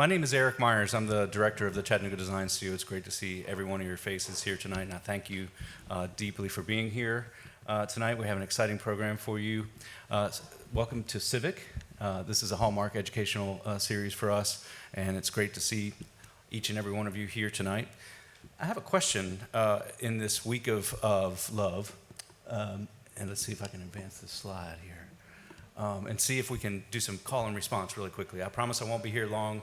My name is Eric Myers. I'm the director of the Chattanooga Design Studio. It's great to see every one of your faces here tonight, and I thank you deeply for being here tonight. We have an exciting program for you. Welcome to CIVIQ. This is a hallmark educational series for us, and it's great to see each and every one of you here tonight. I have a question in this week of love, and let's see if I can advance this slide here. And see if we can do some call and response really quickly. I promise I won't be here long.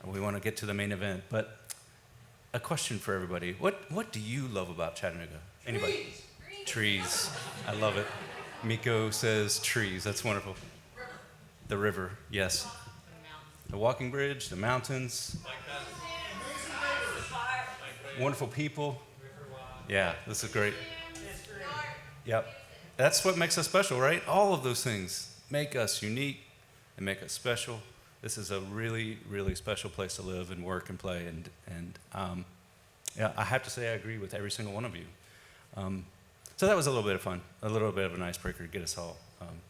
We want to get to the main event. But a question for everybody. What do you love about Chattanooga? Anybody? Trees. I love it. Miko says trees. That's wonderful. The river, yes. The walking bridge, the mountains. Wonderful people. Yeah, this is great. Yep. That's what makes us special, right? All of those things make us unique and make us special. This is a really, really special place to live and work and play. And yeah, I have to say I agree with every single one of you. So that was a little bit of fun, a little bit of an icebreaker to get us all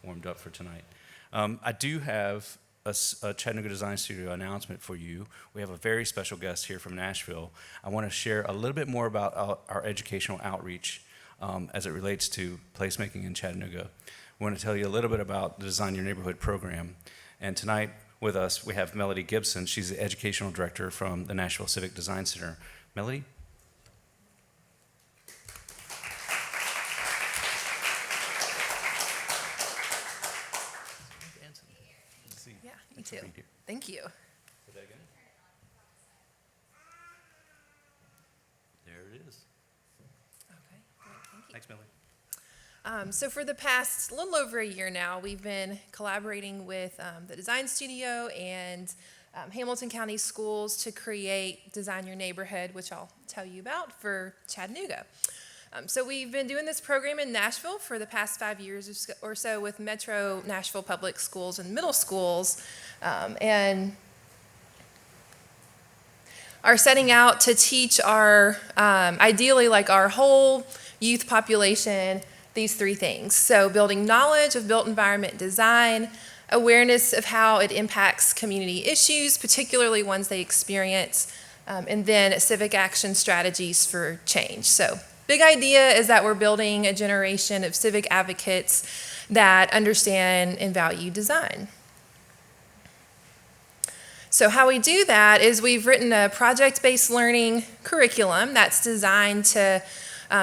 warmed up for tonight. I do have a Chattanooga Design Studio announcement for you. We have a very special guest here from Nashville. I want to share a little bit more about our educational outreach as it relates to placemaking in Chattanooga. I want to tell you a little bit about the Design Your Neighborhood program. And tonight with us, we have Melody Gibson. She's the educational director from the Nashville Civic Design Center. Melody? Yeah, me too. Thank you. Say that again. There it is. Okay, great, thank you. Thanks, Melody. So for the past little over a year now, we've been collaborating with the Design Studio and Hamilton County Schools to create Design Your Neighborhood, which I'll tell you about, for Chattanooga. So we've been doing this program in Nashville for the past 5 years or so with Metro Nashville Public Schools and middle schools, and are setting out to teach our, ideally like our whole youth population, these three things. So building knowledge of built environment design, awareness of how it impacts community issues, particularly ones they experience, and then civic action strategies for change. So big idea is that we're building a generation of civic advocates that understand and value design. So how we do that is we've written a project-based learning curriculum that's designed to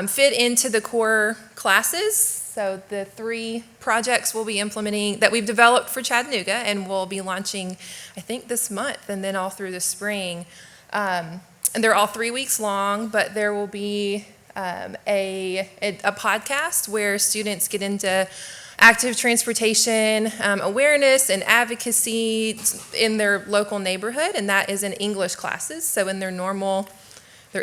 fit into the core classes. So the 3 projects we'll be implementing that we've developed for Chattanooga and we'll be launching, I think, this month and then all through the spring. And they're all 3 weeks long, but there will be a podcast where students get into active transportation awareness and advocacy in their local neighborhood, and that is in English classes. So in their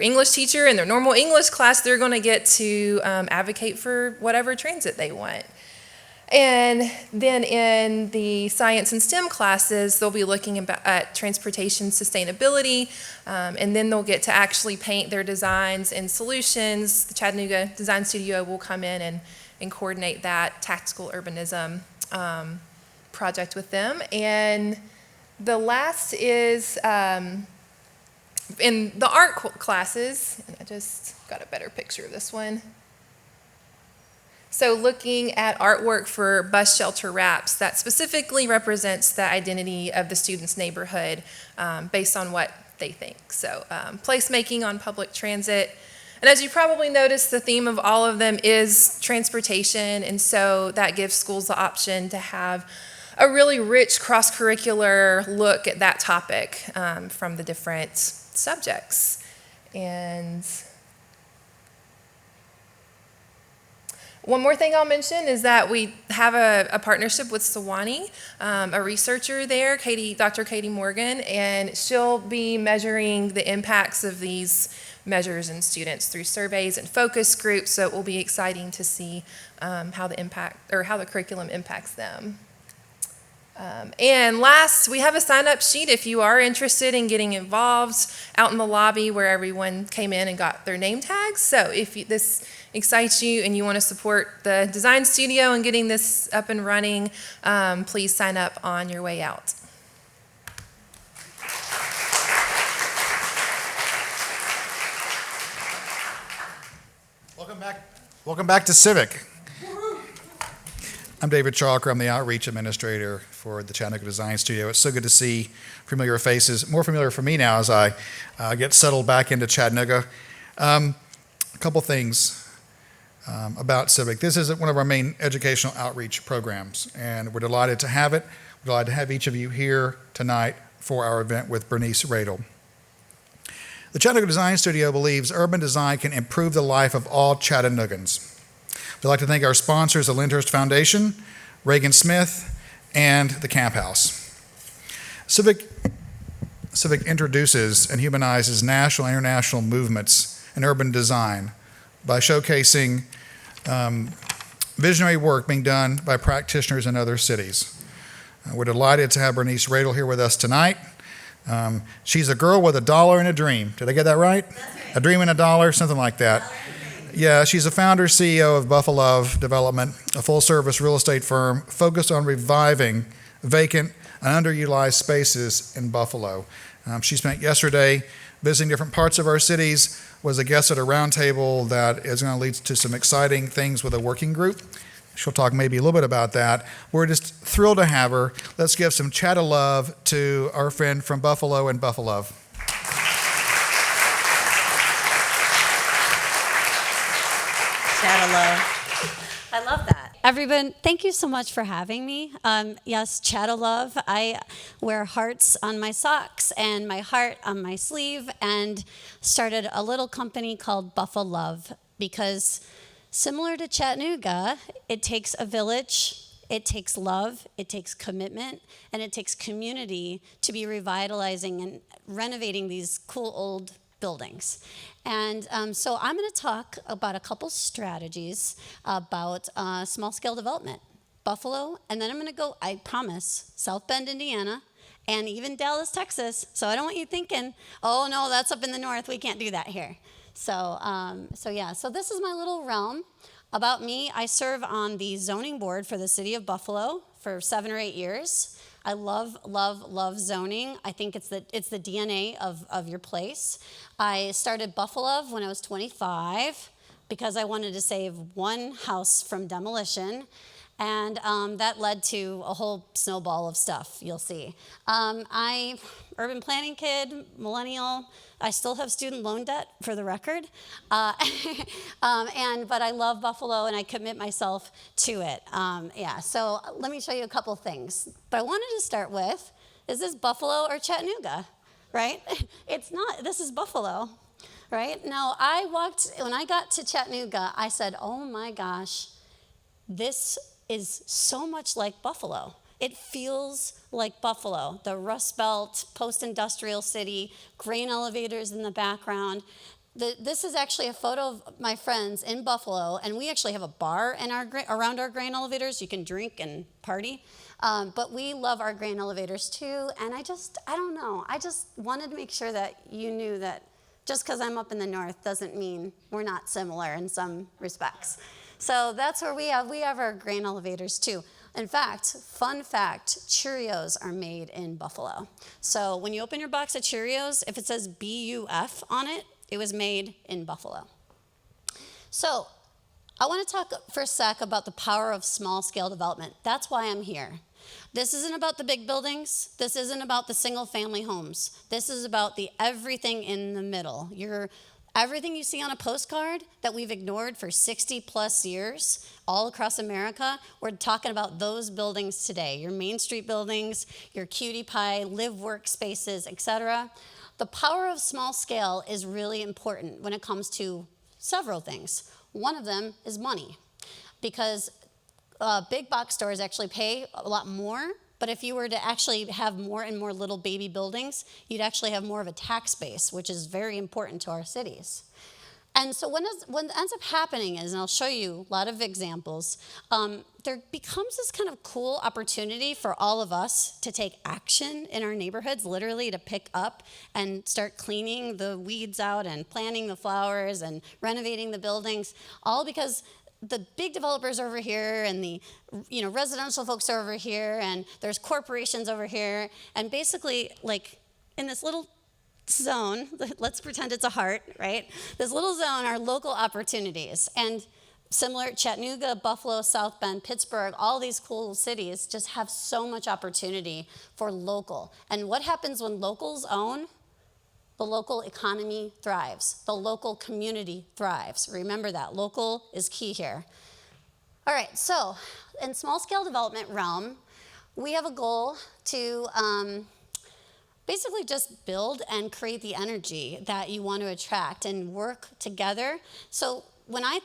English teacher and their normal English class, they're going to get to advocate for whatever transit they want. And then in the science and STEM classes, they'll be looking at transportation sustainability, and then they'll get to actually paint their designs and solutions. The Chattanooga Design Studio will come in and coordinate that tactical urbanism project with them. And the last is in the art classes, and I just got a better picture of this one. So looking at artwork for bus shelter wraps that specifically represents the identity of the student's neighborhood based on what they think. So placemaking on public transit. And as you probably noticed, the theme of all of them is transportation, and so that gives schools the option to have a really rich cross-curricular look at that topic from the different subjects. And one more thing I'll mention is that we have a partnership with Sewanee, a researcher there, Dr. Katie Morgan, and she'll be measuring the impacts of these measures in students through surveys and focus groups, so it will be exciting to see how the curriculum impacts them. And last, we have a sign-up sheet if you are interested in getting involved out in the lobby where everyone came in and got their name tags. So if this excites you and you want to support the design studio and getting this up and running, please sign up on your way out. Welcome back to CIVIQ. I'm David Chalker. I'm the Outreach Administrator for the Chattanooga Design Studio. It's so good to see familiar faces, more familiar for me now as I get settled back into Chattanooga. A couple things about CIVIQ. This is one of our main educational outreach programs, and we're delighted to have it. We're delighted to have each of you here tonight for our event with Bernice Radle. The Chattanooga Design Studio believes urban design can improve the life of all Chattanoogans. We'd like to thank our sponsors, the Lyndhurst Foundation, Reagan Smith, and the Camp House. CIVIQ introduces and humanizes national and international movements in urban design by showcasing visionary work being done by practitioners in other cities. We're delighted to have Bernice Radle here with us tonight. She's a girl with a dollar and a dream. Did I get that right? A dream and a dollar, something like that. Yeah, she's a founder, CEO of Buffalo Development, a full-service real estate firm focused on reviving vacant and underutilized spaces in Buffalo. She spent yesterday visiting different parts of our cities, was a guest at a roundtable that is going to lead to some exciting things with a working group. She'll talk maybe a little bit about that. We're just thrilled to have her. Let's give some chat of love to our friend from Buffalo and Buffalo. Chat of love. I love that. Everyone, thank you so much for having me. Yes, chat of love. I wear hearts on my socks and my heart on my sleeve, and started a little company called Buffalo because similar to Chattanooga, it takes a village, it takes love, it takes commitment, and it takes community to be revitalizing and renovating these cool old buildings. And so I'm going to talk about a couple strategies about small-scale development. Buffalo, and then I'm going to go, I promise, South Bend, Indiana, and even Dallas, Texas. So I don't want you thinking, oh, no, that's up in the north. We can't do that here. So this is my little realm. About me, I serve on the zoning board for the city of Buffalo for 7 or 8 years. I love, love, love zoning. I think it's the DNA of your place. I started Buffalo when I was 25 because I wanted to save one house from demolition. And that led to a whole snowball of stuff, you'll see. I urban planning kid, millennial. I still have student loan debt, for the record. But I love Buffalo, and I commit myself to it. So let me show you a couple things. But I wanted to start with, is this Buffalo or Chattanooga, right? It's not. This is Buffalo, right? Now, when I got to Chattanooga, I said, oh my gosh, this is so much like Buffalo. It feels like Buffalo, the Rust Belt, post-industrial city, grain elevators in the background. This is actually a photo of my friends in Buffalo, and we actually have a bar around our grain elevators. You can drink and party, but we love our grain elevators too, and I don't know. I just wanted to make sure that you knew that just because I'm up in the north doesn't mean we're not similar in some respects. So that's where we have our grain elevators too. In fact, fun fact, Cheerios are made in Buffalo. So when you open your box of Cheerios, if it says BUF on it, it was made in Buffalo. So I want to talk for a sec about the power of small-scale development. That's why I'm here. This isn't about the big buildings. This isn't about the single-family homes. This is about the everything in the middle. Everything you see on a postcard that we've ignored for 60 plus years all across America, we're talking about those buildings today. Your Main Street buildings, your cutie pie, live work spaces, etc. The power of small scale is really important when it comes to several things. One of them is money, because big box stores actually pay a lot more. But if you were to actually have more and more little baby buildings, you'd actually have more of a tax base, which is very important to our cities. And so what ends up happening is, and I'll show you a lot of examples, there becomes this kind of cool opportunity for all of us to take action in our neighborhoods, literally to pick up and start cleaning the weeds out and planting the flowers and renovating the buildings, all because the big developers over here and the residential folks are over here and there's corporations over here, and basically like in this little zone, let's pretend it's a heart, right? This little zone are local opportunities. And similar, Chattanooga, Buffalo, South Bend, Pittsburgh, all these cool cities just have so much opportunity for local. And what happens when locals own? The local economy thrives. The local community thrives. Remember that. Local is key here. All right, so in small scale development realm, we have a goal to basically just build and create the energy that you want to attract and work together. So when I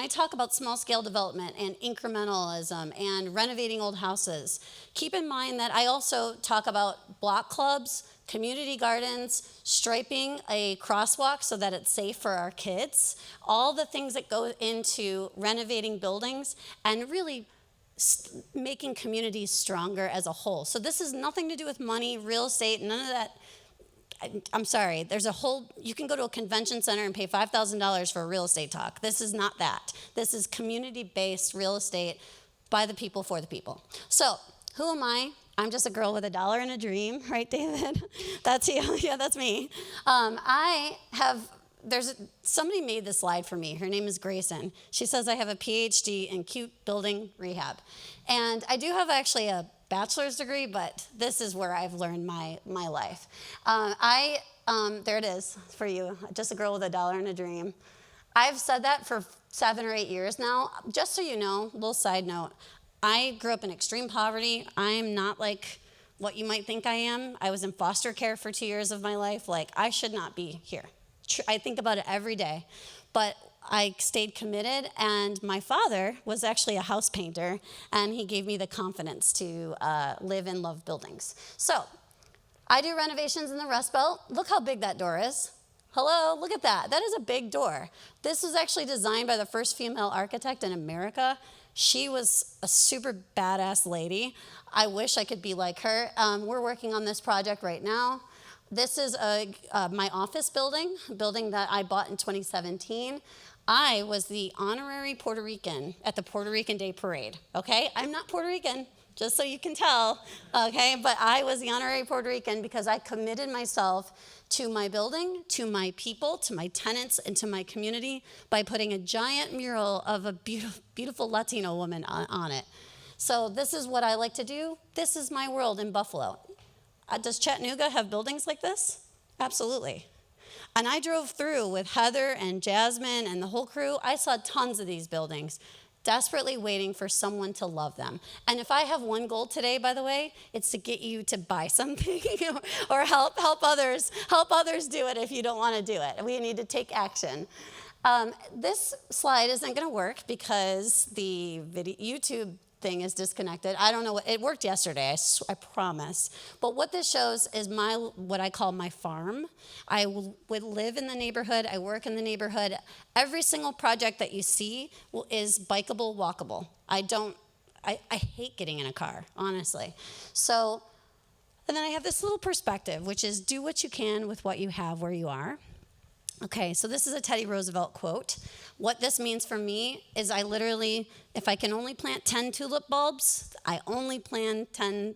talk about small scale development and incrementalism and renovating old houses, keep in mind that I also talk about block clubs, community gardens, striping a crosswalk so that it's safe for our kids, all the things that go into renovating buildings and really making communities stronger as a whole. So this has nothing to do with money, real estate, none of that. I'm sorry, there's a whole, you can go to a convention center and pay $5,000 for a real estate talk. This is not that. This is community-based real estate by the people, for the people. So who am I? I'm just a girl with $1 and a dream, right, David? That's you. Yeah, that's me. Somebody made this slide for me. Her name is Grayson. She says I have a PhD in cute building rehab. And I do have actually a bachelor's degree, but this is where I've learned my life. There it is for you, just a girl with $1 and a dream. I've said that for 7 or 8 years now. Just so you know, little side note, I grew up in extreme poverty. I'm not like what you might think I am. I was in foster care for 2 years of my life. Like, I should not be here. I think about it every day. But I stayed committed, and my father was actually a house painter, and he gave me the confidence to live and love buildings. So I do renovations in the Rust Belt. Look how big that door is. Hello, look at that. That is a big door. This was actually designed by the first female architect in America. She was a super badass lady. I wish I could be like her. We're working on this project right now. This is my office building, a building that I bought in 2017. I was the honorary Puerto Rican at the Puerto Rican Day Parade, okay? I'm not Puerto Rican, just so you can tell, okay? But I was the honorary Puerto Rican because I committed myself to my building, to my people, to my tenants, and to my community by putting a giant mural of a beautiful Latino woman on it. So this is what I like to do. This is my world in Buffalo. Does Chattanooga have buildings like this? Absolutely. And I drove through with Heather and Jasmine and the whole crew. I saw tons of these buildings, desperately waiting for someone to love them. And if I have one goal today, by the way, it's to get you to buy something or help others do it if you don't want to do it. We need to take action. This slide isn't going to work because the YouTube thing is disconnected. I don't know it worked yesterday, I promise. But what this shows is what I call my farm. I would live in the neighborhood, I work in the neighborhood. Every single project that you see is bikeable, walkable. I hate getting in a car, honestly. So, and then I have this little perspective, which is do what you can with what you have where you are. Okay, so this is a Teddy Roosevelt quote. What this means for me is I literally, if I can only plant 10 tulip bulbs, I only plant 10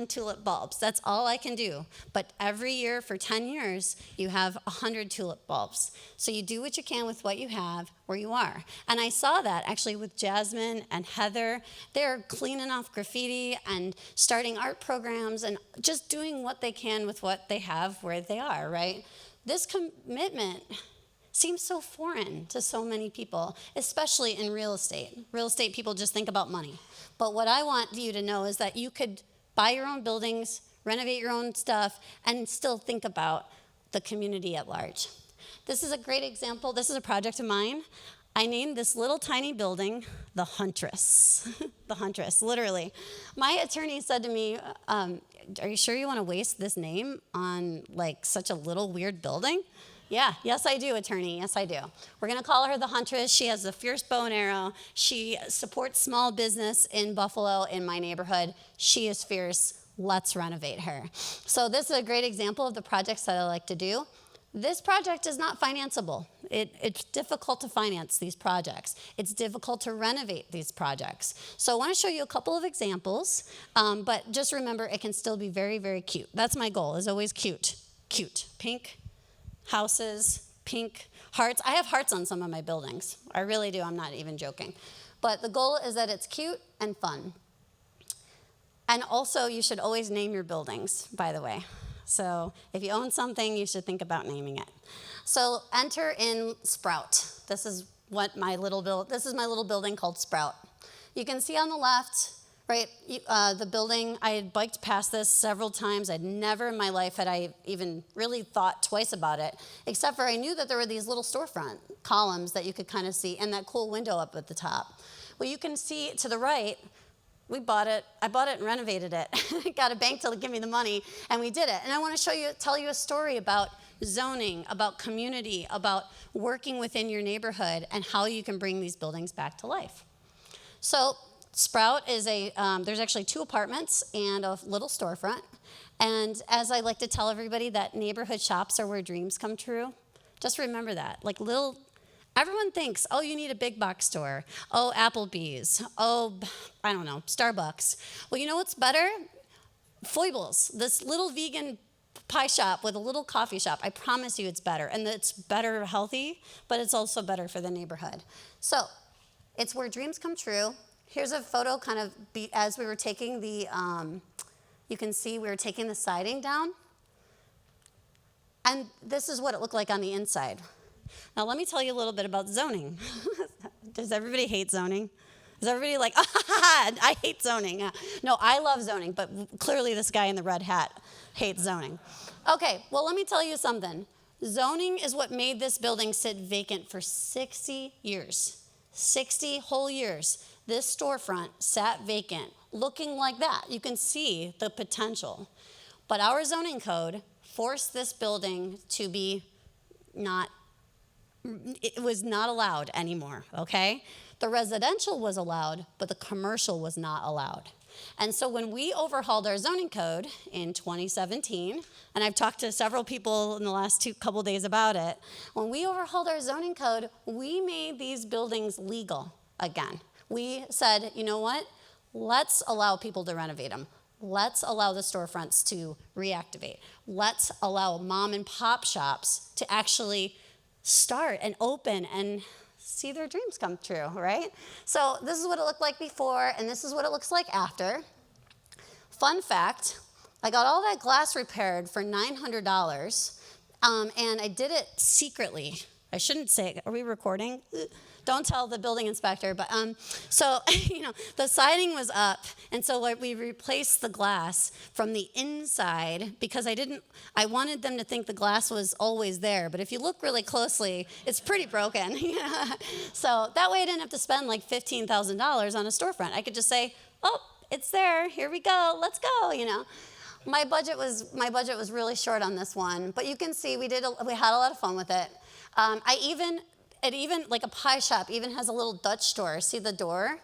tulip bulbs. That's all I can do. But every year for 10 years, you have 100 tulip bulbs. So you do what you can with what you have where you are. And I saw that actually with Jasmine and Heather. They're cleaning off graffiti and starting art programs and just doing what they can with what they have where they are, right? This commitment seems so foreign to so many people, especially in real estate. Real estate people just think about money. But what I want you to know is that you could buy your own buildings, renovate your own stuff, and still think about the community at large. This is a great example. This is a project of mine. I named this little tiny building the Huntress. The Huntress, literally. My attorney said to me, are you sure you want to waste this name on like such a little weird building? Yeah, yes I do, attorney, yes I do. We're gonna call her the Huntress. She has a fierce bow and arrow. She supports small business in Buffalo, in my neighborhood. She is fierce, let's renovate her. So this is a great example of the projects that I like to do. This project is not financeable. It's difficult to finance these projects. It's difficult to renovate these projects. So I want to show you a couple of examples, but just remember it can still be very, very cute. That's my goal, is always cute. cute. Pink houses, pink hearts. I have hearts on some of my buildings. I really do. I'm not even joking. But the goal is that it's cute and fun. And also, you should always name your buildings, by the way. So if you own something, you should think about naming it. So enter in Sprout. This is my little building called Sprout. You can see on the left, right, the building. I had biked past this several times. I'd never in my life had I even really thought twice about it, except for I knew that there were these little storefront columns that you could kind of see, and that cool window up at the top. Well, you can see to the right, I bought it and renovated it. Got a bank to give me the money, and we did it. And I want to tell you a story about zoning, about community, about working within your neighborhood, and how you can bring these buildings back to life. So Sprout is there's actually 2 apartments and a little storefront. And as I like to tell everybody, that neighborhood shops are where dreams come true. Just remember that. Everyone thinks, oh, you need a big box store. Oh, Applebee's. Oh, I don't know, Starbucks. Well, you know what's better? Foibles, this little vegan pie shop with a little coffee shop. I promise you it's better. And it's better healthy, but it's also better for the neighborhood. So it's where dreams come true. Here's a photo as we were taking you can see we were taking the siding down. And this is what it looked like on the inside. Now, let me tell you a little bit about zoning. Does everybody hate zoning? Is everybody like, I hate zoning? No, I love zoning, but clearly this guy in the red hat hates zoning. Okay, well, let me tell you something. Zoning is what made this building sit vacant for 60 years. 60 whole years. This storefront sat vacant, looking like that. You can see the potential. But our zoning code forced this building to be it was not allowed anymore, okay? The residential was allowed, but the commercial was not allowed. And so when we overhauled our zoning code in 2017, and I've talked to several people in the last couple days about it, when we overhauled our zoning code, we made these buildings legal again. We said, you know what? Let's allow people to renovate them. Let's allow the storefronts to reactivate. Let's allow mom and pop shops to actually start and open and see their dreams come true, right? So this is what it looked like before, and this is what it looks like after. Fun fact, I got all that glass repaired for $900, and I did it secretly. I shouldn't say it. Are we recording? Don't tell the building inspector, but so the siding was up, and so we replaced the glass from the inside because I wanted them to think the glass was always there, but if you look really closely, it's pretty broken. So that way I didn't have to spend like $15,000 on a storefront. I could just say, oh, it's there, here we go, let's go, My budget was really short on this one, but you can see we had a lot of fun with it. It even, like a pie shop, even has a little Dutch store. See the door?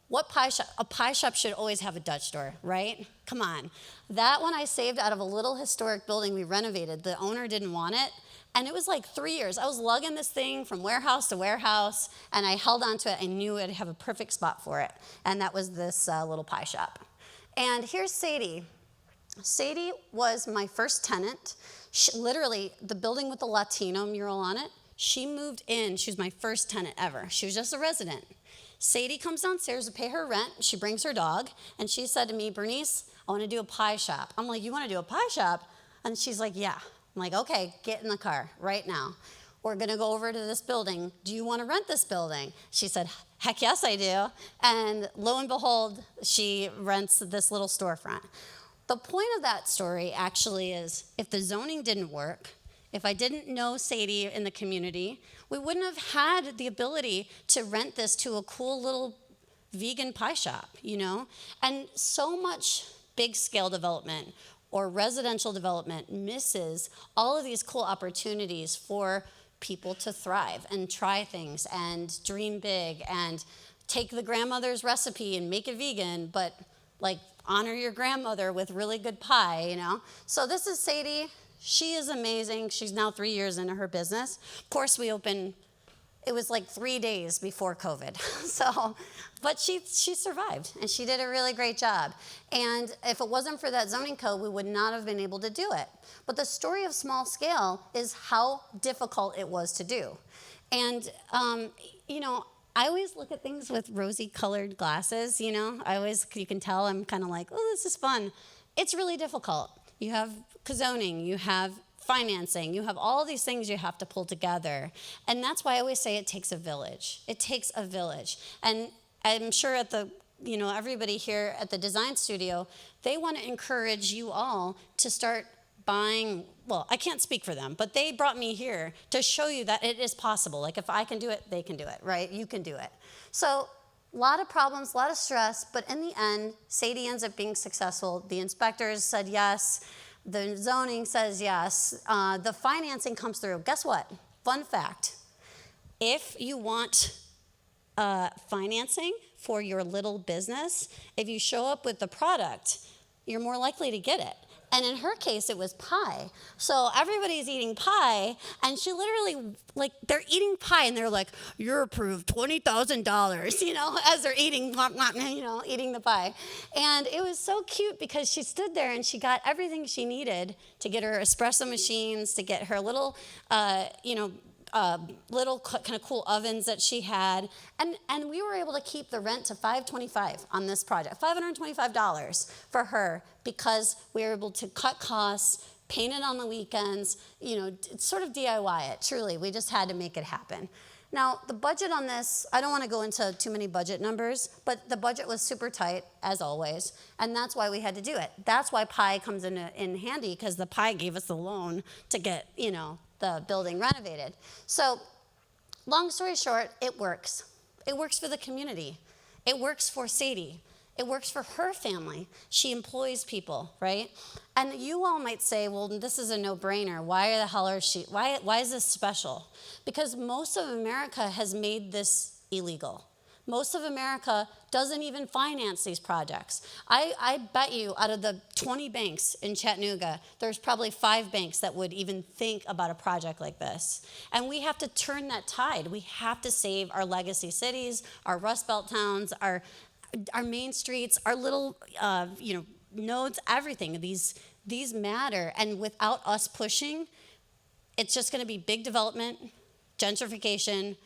What pie shop? A pie shop should always have a Dutch door, right? Come on. That one I saved out of a little historic building we renovated. The owner didn't want it, and it was like 3 years. I was lugging this thing from warehouse to warehouse, and I held onto it. I knew I'd have a perfect spot for it, and that was this little pie shop. And here's Sadie. Sadie was my first tenant. Literally, the building with the Latino mural on it, she moved in. She was my first tenant ever. She was just a resident. Sadie comes downstairs to pay her rent. She brings her dog, and she said to me, Bernice, I want to do a pie shop. I'm like, you want to do a pie shop? And she's like, yeah. I'm like, okay, get in the car right now. We're going to go over to this building. Do you want to rent this building? She said, heck yes, I do. And lo and behold, she rents this little storefront. The point of that story actually is if the zoning didn't work, if I didn't know Sadie in the community, we wouldn't have had the ability to rent this to a cool little vegan pie shop, And so much big scale development or residential development misses all of these cool opportunities for people to thrive and try things and dream big and take the grandmother's recipe and make it vegan, but honor your grandmother with really good pie, So this is Sadie. She is amazing. She's now 3 years into her business. Of course, it it was like 3 days before COVID. So, but she survived, and she did a really great job. And if it wasn't for that zoning code, we would not have been able to do it. But the story of small scale is how difficult it was to do. And, you know, I always look at things with rosy colored glasses, you know. You can tell I'm kind of like, oh, this is fun. It's really difficult. You have zoning, you have financing, you have all these things you have to pull together. And that's why I always say it takes a village. It takes a village. And I'm sure everybody here at the design studio, they want to encourage you all to start buying. Well, I can't speak for them, but they brought me here to show you that it is possible. Like, if I can do it, they can do it, right? You can do it. So a lot of problems, a lot of stress, but in the end, Sadie ends up being successful. The inspectors said yes. The zoning says yes. The financing comes through. Guess what? Fun fact. If you want financing for your little business, if you show up with the product, you're more likely to get it. And in her case, it was pie. So everybody's eating pie, and she literally, like, they're eating pie, and they're like, "You're approved, $20,000, you know, as they're eating, you know, eating the pie. And it was so cute because she stood there and she got everything she needed to get her espresso machines, to get her little, little kind of cool ovens that she had, and we were able to keep the rent to $525 on this project, $525 for her, because we were able to cut costs, paint it on the weekends, you know, sort of DIY it. Truly, we just had to make it happen. Now, the budget on this, I don't want to go into too many budget numbers, but the budget was super tight, as always, and that's why we had to do it. That's why PI comes in handy, because the PI gave us the loan to get, you know, the building renovated. So, long story short, it works. It works for the community. It works for Sadie. It works for her family. She employs people, right? And you all might say, well, this is a no-brainer. Why is this special? Because most of America has made this illegal. Most of America doesn't even finance these projects. I bet you out of the 20 banks in Chattanooga, there's probably 5 banks that would even think about a project like this. And we have to turn that tide. We have to save our legacy cities, our Rust Belt towns, our main streets, our little nodes, everything. These matter. And without us pushing, it's just going to be big development, gentrification,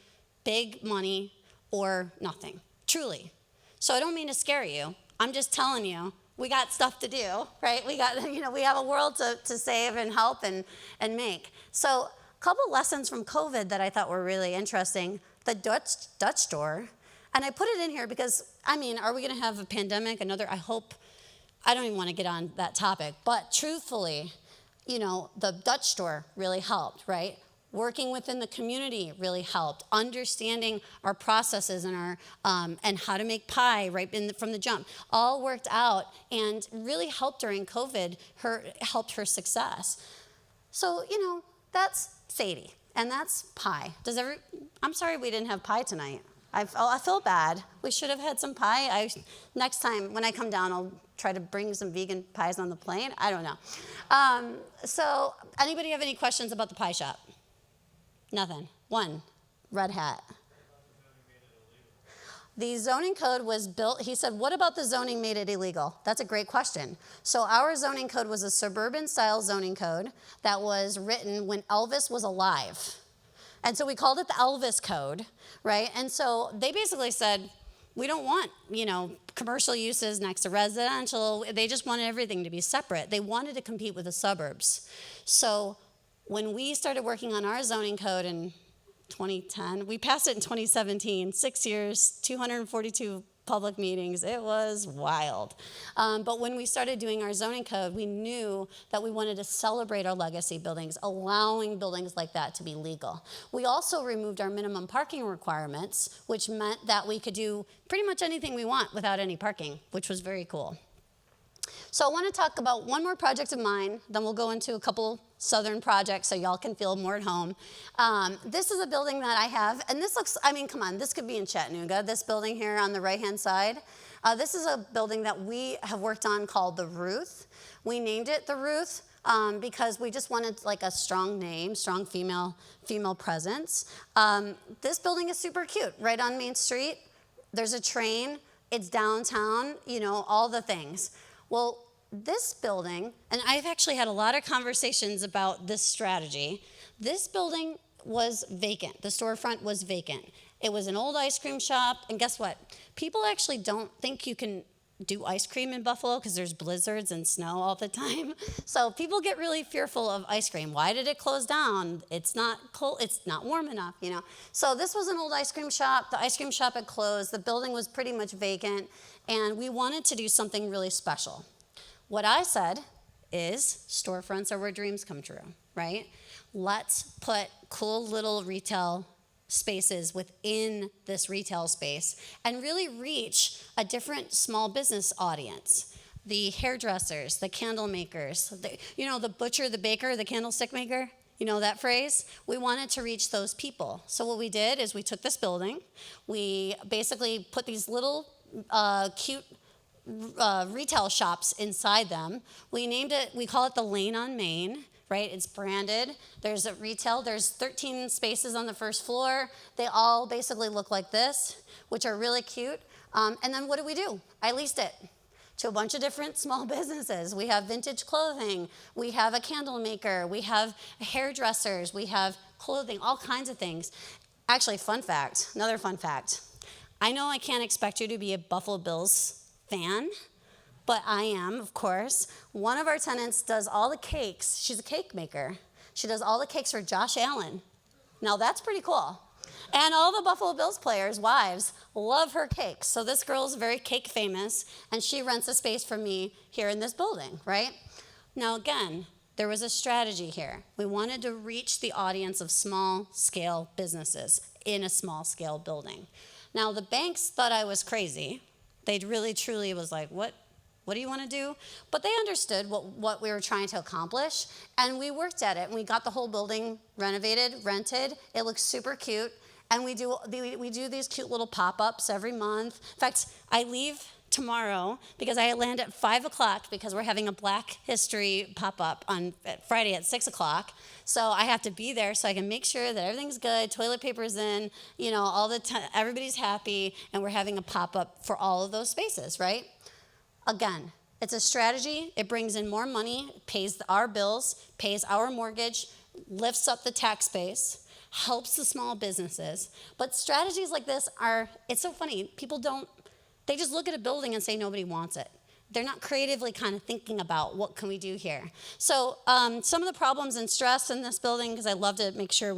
big money, or nothing, truly. So I don't mean to scare you. I'm just telling you, we got stuff to do, right? We have a world to save and help and make. So a couple lessons from COVID that I thought were really interesting. The Dutch store, and I put it in here because, I mean, are we gonna have a pandemic, I don't even wanna get on that topic, but truthfully, you know, the Dutch store really helped, right? Working within the community really helped. Understanding our processes and our and how to make pie from the jump all worked out and really helped during COVID. Helped her success. So that's Sadie and that's pie. I'm sorry we didn't have pie tonight. I feel bad. We should have had some pie. Next time when I come down, I'll try to bring some vegan pies on the plane. I don't know. So anybody have any questions about the pie shop? Nothing. One. Red hat. The zoning code was built, he said, what about the zoning made it illegal? That's a great question. So our zoning code was a suburban style zoning code that was written when Elvis was alive. And so we called it the Elvis Code, right? And so they basically said, we don't want, commercial uses next to residential. They just wanted everything to be separate. They wanted to compete with the suburbs. So when we started working on our zoning code in 2010, we passed it in 2017, 6 years, 242 public meetings. It was wild. But when we started doing our zoning code, we knew that we wanted to celebrate our legacy buildings, allowing buildings like that to be legal. We also removed our minimum parking requirements, which meant that we could do pretty much anything we want without any parking, which was very cool. So I want to talk about one more project of mine, then we'll go into a couple southern projects so y'all can feel more at home. This is a building that I have, and this looks, come on, this could be in Chattanooga, this building here on the right-hand side. This is a building that we have worked on called the Ruth. We named it the Ruth because we just wanted like a strong name, strong female presence. This building is super cute, right on Main Street. There's a train, it's downtown, you know, all the things. Well, this building, and I've actually had a lot of conversations about this strategy. This building was vacant. The storefront was vacant. It was an old ice cream shop, and guess what? People actually don't think you can do ice cream in Buffalo because there's blizzards and snow all the time. So people get really fearful of ice cream. Why did it close down? It's not cold, it's not warm enough, you know. So this was an old ice cream shop. The ice cream shop had closed. The building was pretty much vacant, and we wanted to do something really special. What I said is storefronts are where dreams come true, right? Let's put cool little retail spaces within this retail space and really reach a different small business audience. The hairdressers, the candle makers, the butcher, the baker, the candlestick maker, you know that phrase? We wanted to reach those people. So what we did is we took this building, we basically put these little cute retail shops inside them. We named it, we call it the Lane on Main, right? It's branded. There's a retail, there's 13 spaces on the first floor. They all basically look like this, which are really cute. And then what do? I leased it to a bunch of different small businesses. We have vintage clothing, we have a candle maker, we have hairdressers, we have clothing, all kinds of things. Actually, another fun fact. I know I can't expect you to be a Buffalo Bills fan, but I am, of course. One of our tenants does all the cakes. She's a cake maker. She does all the cakes for Josh Allen. Now that's pretty cool. And all the Buffalo Bills players' wives love her cakes. So this girl's very cake famous, and she rents a space from me here in this building, right? Now again, there was a strategy here. We wanted to reach the audience of small-scale businesses in a small-scale building. Now the banks thought I was crazy. They really, truly was like, what do you want to do? But they understood what we were trying to accomplish, and we worked at it, and we got the whole building renovated, rented. It looks super cute, and we do these cute little pop-ups every month. In fact, I leave tomorrow because I land at 5 o'clock because we're having a Black History pop-up on Friday at 6 o'clock. So I have to be there so I can make sure that everything's good, toilet paper's in, you know, all the time, everybody's happy, and we're having a pop-up for all of those spaces, right? Again, it's a strategy. It brings in more money, pays our bills, pays our mortgage, lifts up the tax base, helps the small businesses. But strategies like this it's so funny. People they just look at a building and say nobody wants it. They're not creatively kind of thinking about what can we do here. So some of the problems and stress in this building, because I love to make sure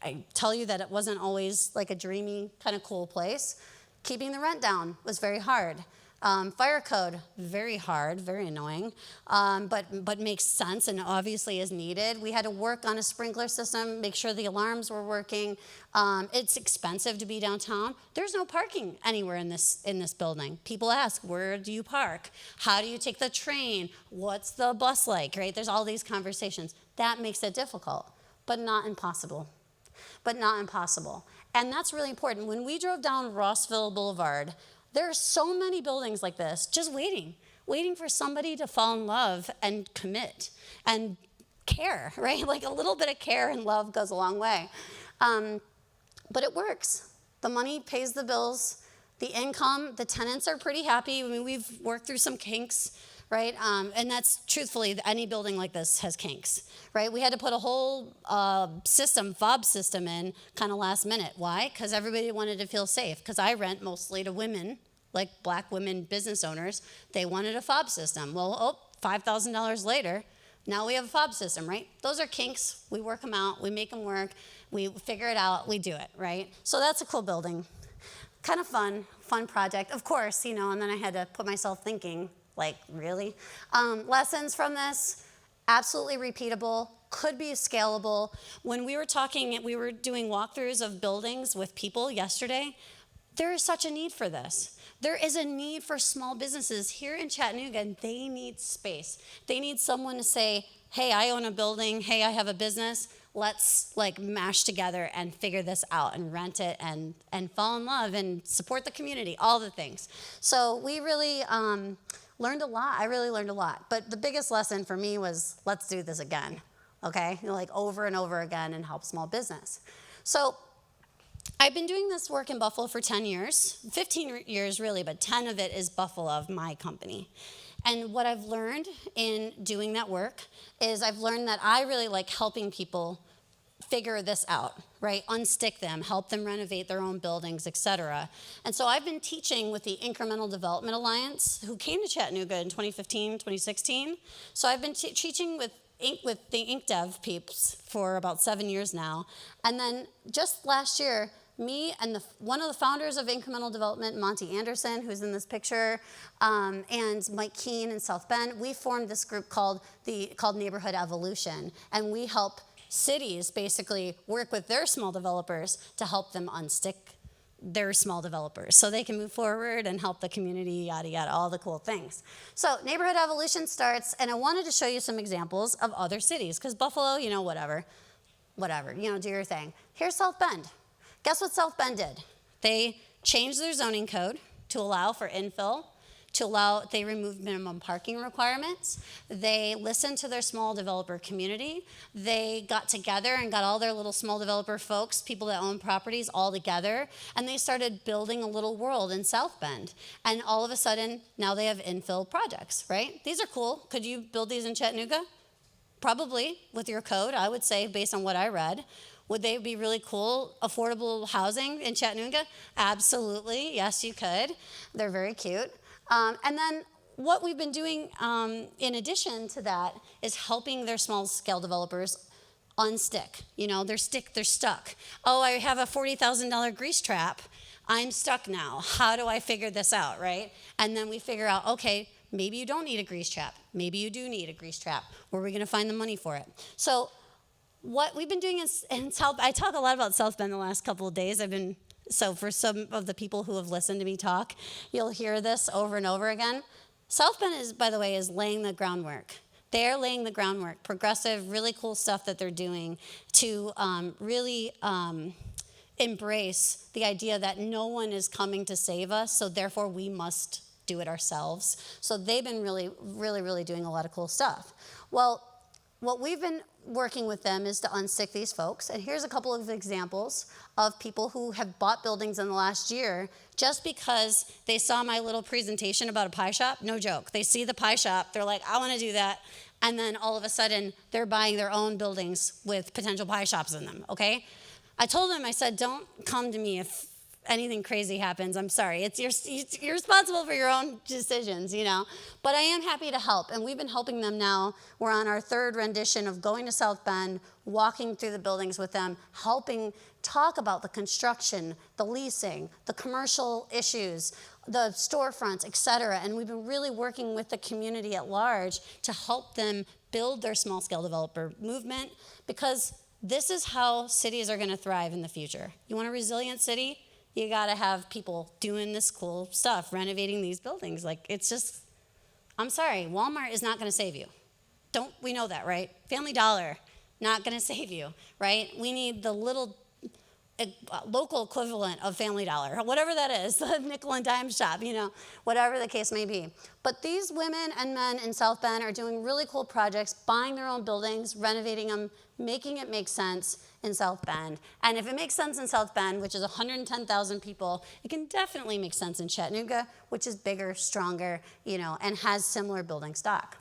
I tell you that it wasn't always like a dreamy, kind of cool place. Keeping the rent down was very hard. Fire code, very hard, very annoying, but makes sense and obviously is needed. We had to work on a sprinkler system, make sure the alarms were working. It's expensive to be downtown. There's no parking anywhere in this building. People ask, where do you park? How do you take the train? What's the bus like, right? There's all these conversations. That makes it difficult, but not impossible. And that's really important. When we drove down Rossville Boulevard, there are so many buildings like this just waiting for somebody to fall in love and commit and care, right? Like a little bit of care and love goes a long way. But it works. The money pays the bills, the income, the tenants are pretty happy. I mean, we've worked through some kinks, right? And that's truthfully, any building like this has kinks, right? We had to put a whole fob system in kind of last minute. Why? Because everybody wanted to feel safe. Because I rent mostly to women, like Black women business owners. They wanted a fob system. Well, $5,000 later, now we have a fob system, right? Those are kinks. We work them out. We make them work. We figure it out. We do it, right? So that's a cool building. Kind of fun project. Of course, and then I had to put myself thinking, like, really? Lessons from this, absolutely repeatable, could be scalable. When we were doing walkthroughs of buildings with people yesterday, there is such a need for this. There is a need for small businesses here in Chattanooga, and they need space. They need someone to say, hey, I own a building, hey, I have a business, let's mash together and figure this out and rent it and fall in love and support the community, all the things. So we really Learned a lot. I really learned a lot. But the biggest lesson for me was, let's do this again, okay? Like over and over again and help small business. So I've been doing this work in Buffalo for 10 years, 15 years really, but 10 of it is Buffalo, my company. And what I've learned in doing that work is I've learned that I really like helping people figure this out, right? Unstick them, help them renovate their own buildings, et cetera. And so I've been teaching with the Incremental Development Alliance, who came to Chattanooga in 2015, 2016. So I've been teaching with the IncDev peeps for about 7 years now. And then just last year, me and one of the founders of Incremental Development, Monty Anderson, who's in this picture, and Mike Keene in South Bend, we formed this group called Neighborhood Evolution. And we help cities basically work with their small developers to help them unstick their small developers so they can move forward and help the community, yada, yada, all the cool things. So Neighborhood Evolution starts, and I wanted to show you some examples of other cities, because Buffalo, you know, whatever, you know, do your thing. Here's South Bend. Guess what South Bend did? They changed their zoning code to allow for infill, they removed minimum parking requirements. They listened to their small developer community. They got together and got all their little small developer folks, people that own properties, all together, and they started building a little world in South Bend. And all of a sudden, now they have infill projects, right? These are cool. Could you build these in Chattanooga? Probably, with your code, I would say, based on what I read. Would they be really cool, affordable housing in Chattanooga? Absolutely, yes, you could. They're very cute. And then what we've been doing in addition to that is helping their small scale developers unstick. You know, they're stuck. Oh, I have a $40,000 grease trap. I'm stuck now. How do I figure this out, right? And then we figure out, okay, maybe you don't need a grease trap. Maybe you do need a grease trap. Where are we going to find the money for it? So what we've been doing in South, I talk a lot about South Bend the last couple of days. So for some of the people who have listened to me talk, you'll hear this over and over again. South Bend is, by the way, is laying the groundwork. They're laying the groundwork, progressive, really cool stuff that they're doing to really embrace the idea that no one is coming to save us, so therefore we must do it ourselves. So they've been really, really, really doing a lot of cool stuff. Well, what we've been working with them is to unstick these folks. And here's a couple of examples of people who have bought buildings in the last year just because they saw my little presentation about a pie shop. No joke. They see the pie shop. They're like, I want to do that. And then all of a sudden, they're buying their own buildings with potential pie shops in them, okay? I told them, I said, don't come to me if anything crazy happens. I'm sorry. You're responsible for your own decisions, you know. But I am happy to help, and we've been helping them now. We're on our third rendition of going to South Bend, walking through the buildings with them, helping talk about the construction, the leasing, the commercial issues, the storefronts, et cetera. And we've been really working with the community at large to help them build their small-scale developer movement, because this is how cities are going to thrive in the future. You want a resilient city? You got to have people doing this cool stuff, renovating these buildings. Like, it's just, I'm sorry, Walmart is not going to save you. We know that, right? Family Dollar, not going to save you, right? We need the little local equivalent of Family Dollar, whatever that is, the nickel and dime shop, you know, whatever the case may be. But these women and men in South Bend are doing really cool projects, buying their own buildings, renovating them, making it make sense in South Bend. And if it makes sense in South Bend, which is 110,000 people, it can definitely make sense in Chattanooga, which is bigger, stronger, you know, and has similar building stock.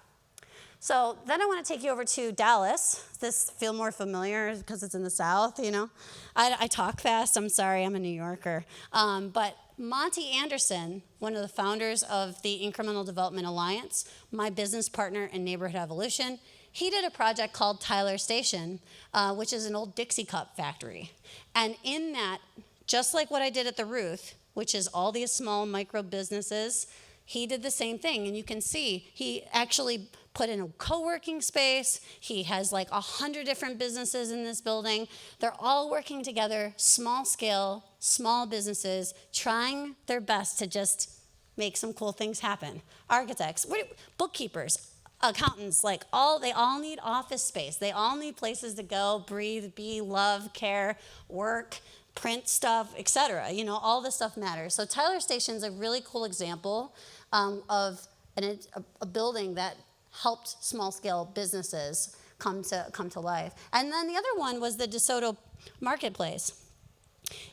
So then I want to take you over to Dallas. Does this feel more familiar because it's in the South, you know? I talk fast. I'm sorry. I'm a New Yorker. But Monty Anderson, one of the founders of the Incremental Development Alliance, my business partner in Neighborhood Evolution, he did a project called Tyler Station, which is an old Dixie Cup factory. And in that, just like what I did at the Ruth, which is all these small micro businesses, he did the same thing. And you can see he actually put in a co-working space. He has like 100 different businesses in this building. They're all working together, small scale, small businesses, trying their best to just make some cool things happen. Architects, bookkeepers, accountants, they all need office space. They all need places to go, breathe, be, love, care, work, print stuff, etc. You know, all this stuff matters. So Tyler Station's a really cool example of and it's a building that helped small-scale businesses come to life. And then the other one was the DeSoto Marketplace.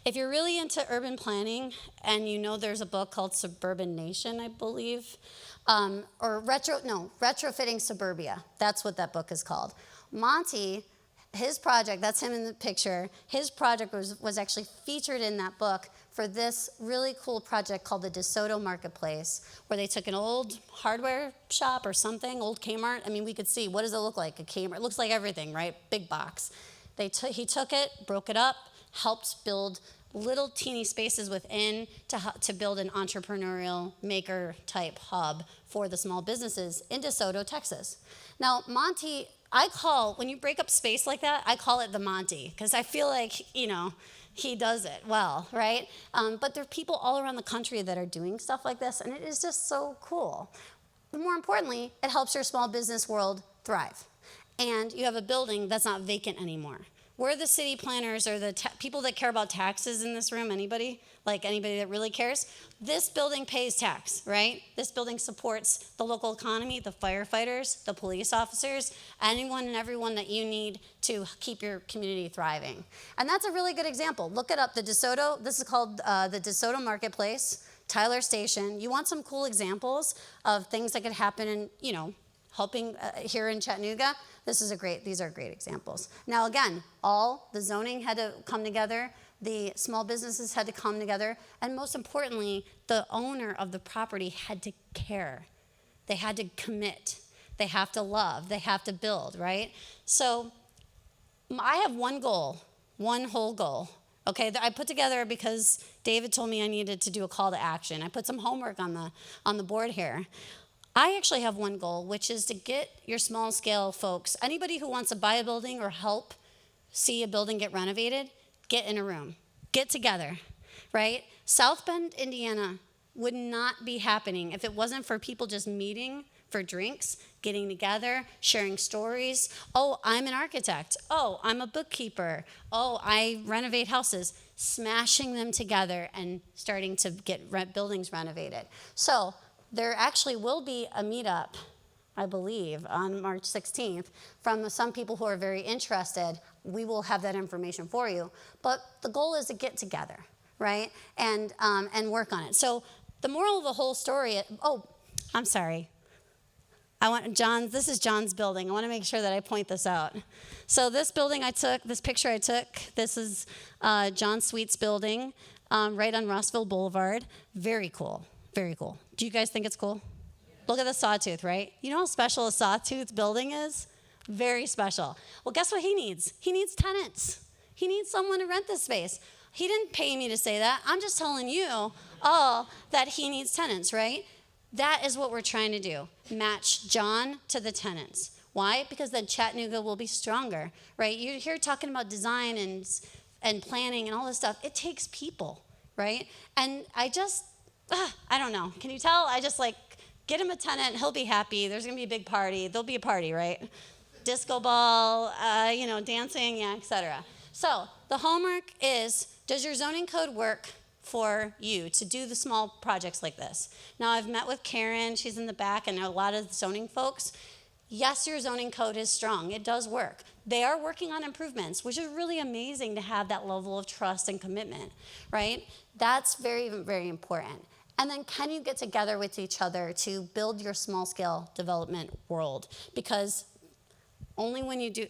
If you're really into urban planning, and you know there's a book called Suburban Nation, I believe, or Retrofitting Suburbia. That's what that book is called. Monty, his project, that's him in the picture, his project was actually featured in that book for this really cool project called the DeSoto Marketplace, where they took an old hardware shop or something, old Kmart. I mean, we could see, what does it look like, a Kmart? It looks like everything, right? Big box. He took it, broke it up, helped build little teeny spaces within to build an entrepreneurial maker type hub for the small businesses in DeSoto, Texas. Now, Monty, when you break up space like that, I call it the Monty, because I feel like, he does it well, right? But there are people all around the country that are doing stuff like this, and it is just so cool. But more importantly, it helps your small business world thrive. And you have a building that's not vacant anymore. We're the city planners or the people that care about taxes in this room. Anybody? Like anybody that really cares? This building pays tax, right? This building supports the local economy, the firefighters, the police officers, anyone and everyone that you need to keep your community thriving. And that's a really good example. Look it up, the DeSoto, this is called the DeSoto Marketplace, Tyler Station. You want some cool examples of things that could happen in, helping here in Chattanooga, these are great examples. Now again, all the zoning had to come together, the small businesses had to come together, and most importantly, the owner of the property had to care. They had to commit. They have to love. They have to build, right? So I have one goal, one whole goal, okay, that I put together because David told me I needed to do a call to action. I put some homework on the board here. I actually have one goal, which is to get your small scale folks, anybody who wants to buy a building or help see a building get renovated, get in a room, get together, right? South Bend, Indiana would not be happening if it wasn't for people just meeting for drinks, getting together, sharing stories. Oh, I'm an architect. Oh, I'm a bookkeeper. Oh, I renovate houses, smashing them together and starting to get buildings renovated. So there actually will be a meetup, I believe, on March 16th from some people who are very interested. We will have that information for you. But the goal is to get together, right, and work on it. So the moral of the whole story, I'm sorry. This is John's building. I want to make sure that I point this out. So this picture I took, this is John Sweet's building right on Rossville Boulevard. Very cool. Very cool. Do you guys think it's cool? Look at the sawtooth, right? You know how special a sawtooth building is? Very special. Well, guess what he needs? He needs tenants. He needs someone to rent this space. He didn't pay me to say that. I'm just telling you all that he needs tenants, right? That is what we're trying to do. Match John to the tenants. Why? Because then Chattanooga will be stronger, right? You're here talking about design and planning and all this stuff. It takes people, right? And I don't know. Can you tell? I just get him a tenant. He'll be happy. There's going to be a big party. There'll be a party, right? Disco ball, dancing, etc. So the homework is, does your zoning code work for you to do the small projects like this? Now, I've met with Karen. She's in the back, and a lot of zoning folks. Yes, your zoning code is strong. It does work. They are working on improvements, which is really amazing to have that level of trust and commitment, right? That's very, very important. And then can you get together with each other to build your small-scale development world? Because only when you do,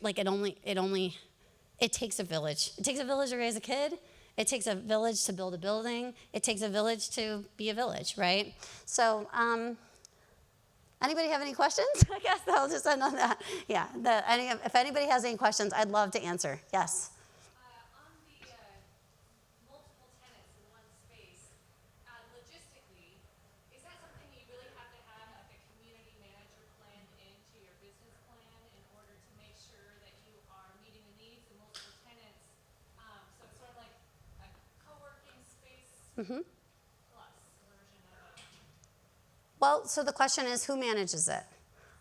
it takes a village. It takes a village to raise a kid. It takes a village to build a building. It takes a village to be a village, right? So, anybody have any questions? I guess I'll just end on that. Yeah, if anybody has any questions, I'd love to answer. Yes? On the multiple tenants in one space, logistically, is that something you really have to have like a community manager planned into your business plan in order to make sure that you are meeting the needs of multiple tenants? So it's sort of like a co-working space plus version of it. Well, so the question is, who manages it?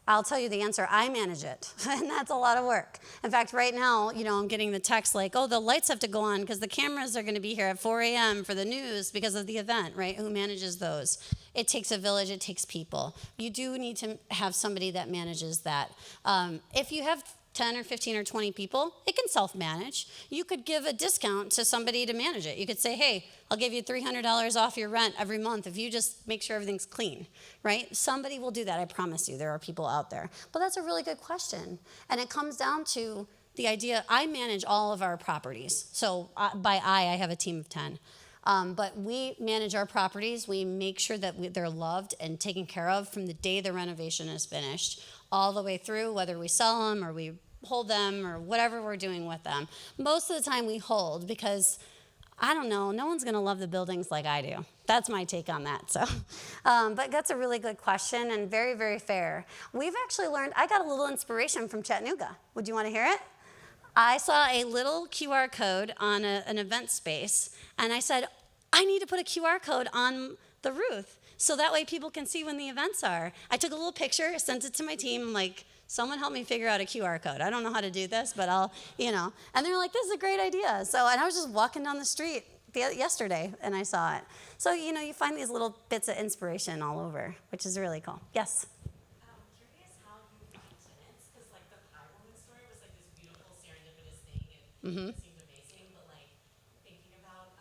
I'll tell you the answer. I manage it, and that's a lot of work. In fact, right now, I'm getting the text like, oh, the lights have to go on because the cameras are going to be here at 4 a.m. for the news because of the event, right? Who manages those? It takes a village. It takes people. You do need to have somebody that manages that. If you have 10 or 15 or 20 people, it can self-manage. You could give a discount to somebody to manage it. You could say, hey, I'll give you $300 off your rent every month if you just make sure everything's clean, right? Somebody will do that, I promise you. There are people out there. But that's a really good question. And it comes down to the idea, I manage all of our properties. So by I have a team of 10. But we manage our properties. We make sure that they're loved and taken care of from the day the renovation is finished, all the way through, whether we sell them or we hold them or whatever we're doing with them. Most of the time we hold because, I don't know, no one's going to love the buildings like I do. That's my take on that. So, but that's a really good question and very, very fair. We've actually learned, I got a little inspiration from Chattanooga. Would you want to hear it? I saw a little QR code on an event space, and I said, I need to put a QR code on the roof so that way people can see when the events are. I took a little picture, sent it to my team, I'm like, someone help me figure out a QR code. I don't know how to do this, but I'll. And they were like, this is a great idea. So, and I was just walking down the street yesterday, and I saw it. So, you find these little bits of inspiration all over, which is really cool. Yes? Curious how you find tenants, because like the Pie Woman story was like this beautiful serendipitous thing, and it seemed amazing. But like thinking about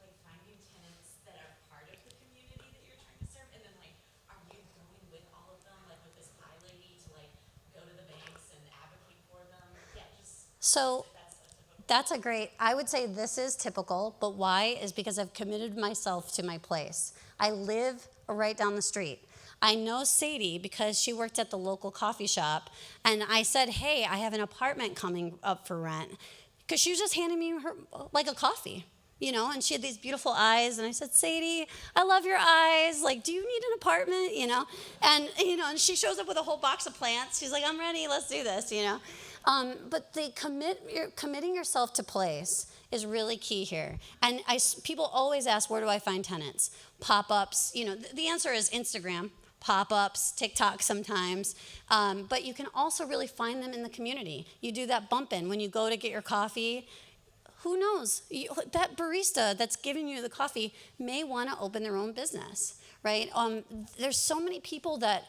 like finding tenants that are part of the community that you're trying to serve, and then like, are you going with all of them, like with this pie lady, to like go to the banks and advocate for them? Yeah, just So that's a typical. that's a great, I would say this is typical, but why is because I've committed myself to my place. I live right down the street. I know Sadie because she worked at the local coffee shop, and I said, hey, I have an apartment coming up for rent, because she was just handing me her, like a coffee, and she had these beautiful eyes, and I said, Sadie, I love your eyes, like, do you need an apartment, and she shows up with a whole box of plants. She's like, I'm ready, let's do this, But committing yourself to place is really key here. And people always ask, where do I find tenants? Pop-ups, the answer is Instagram, pop-ups, TikTok sometimes. But you can also really find them in the community. You do that bump-in when you go to get your coffee. Who knows? That barista that's giving you the coffee may want to open their own business, right? There's so many people that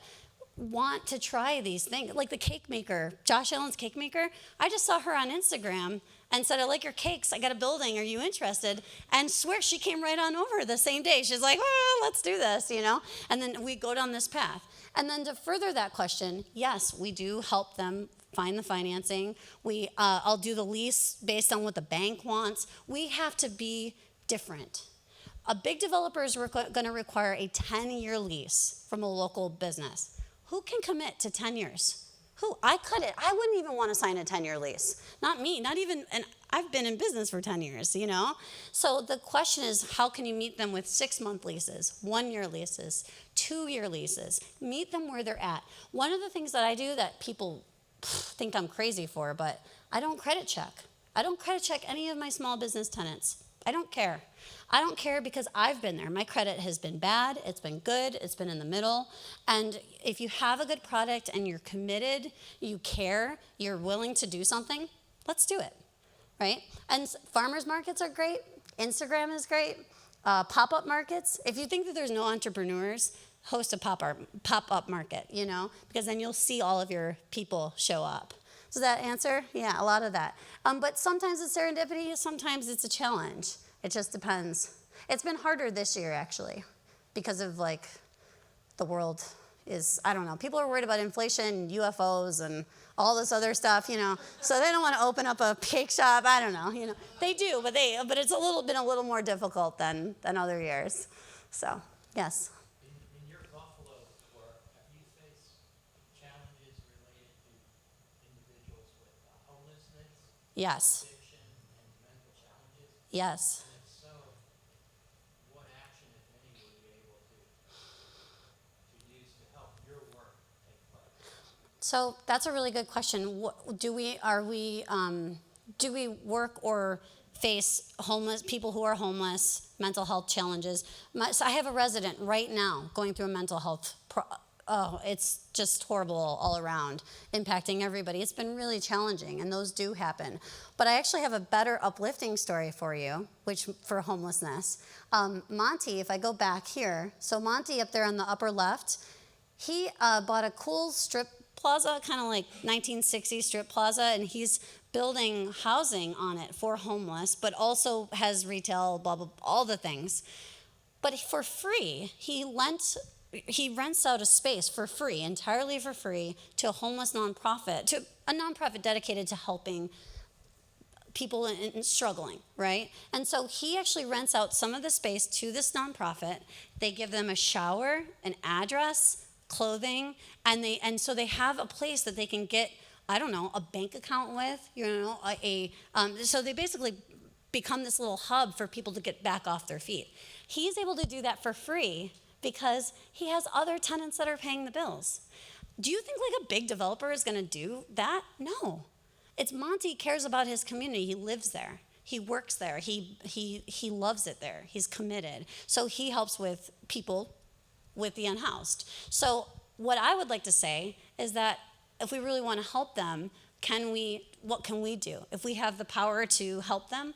want to try these things, like the cake maker, Josh Allen's cake maker. I just saw her on Instagram and said, I like your cakes. I got a building. Are you interested? And swear she came right on over the same day. She's like, let's do this, And then we go down this path. And then to further that question, yes, we do help them find the financing. I'll do the lease based on what the bank wants. We have to be different. A big developer is going to require a 10-year lease from a local business. Who can commit to 10 years? Who? I couldn't. I wouldn't even want to sign a 10-year lease. Not me, not even, and I've been in business for 10 years, So the question is, how can you meet them with 6-month leases, 1-year leases, 2-year leases? Meet them where they're at. One of the things that I do that people think I'm crazy for, but I don't credit check. I don't credit check any of my small business tenants. I don't care. I don't care because I've been there. My credit has been bad, it's been good, it's been in the middle. And if you have a good product and you're committed, you care, you're willing to do something, let's do it, right? And farmers markets are great. Instagram is great. Pop-up markets. If you think that there's no entrepreneurs, host a pop-up market, because then you'll see all of your people show up. Does that answer? Yeah, a lot of that. But sometimes it's serendipity, sometimes it's a challenge. It just depends. It's been harder this year, actually, because of the world is, I don't know, people are worried about inflation, UFOs, and all this other stuff, so they don't want to open up a cake shop. I don't know, they do, but it's been a little more difficult than other years. So, yes. In your Buffalo work, have you faced challenges related to individuals with homelessness, Yes. addiction, and mental challenges? Yes. And if so, what action, if any, were you able to use to help your work take place? So that's a really good question. Do we work or face people who are homeless, mental health challenges? So I have a resident right now going through a mental health oh, it's just horrible all around, impacting everybody. It's been really challenging, and those do happen. But I actually have a better uplifting story for you, which for homelessness. Monty, if I go back here, so Monty up there on the upper left, he bought a cool strip plaza, kind of like 1960s strip plaza, and he's building housing on it for homeless, but also has retail, blah, blah, all the things. But for free, he rents out a space for free, entirely for free, to a homeless nonprofit, to a nonprofit dedicated to helping people in struggling, right? And so he actually rents out some of the space to this nonprofit. They give them a shower, an address, clothing, and so they have a place that they can get, I don't know, a bank account with, so they basically become this little hub for people to get back off their feet. He's able to do that for free because he has other tenants that are paying the bills. Do you think like a big developer is going to do that? No. It's Monty cares about his community. He lives there. He works there. He loves it there. He's committed. So he helps with people with the unhoused. So what I would like to say is that if we really want to help them, what can we do? If we have the power to help them,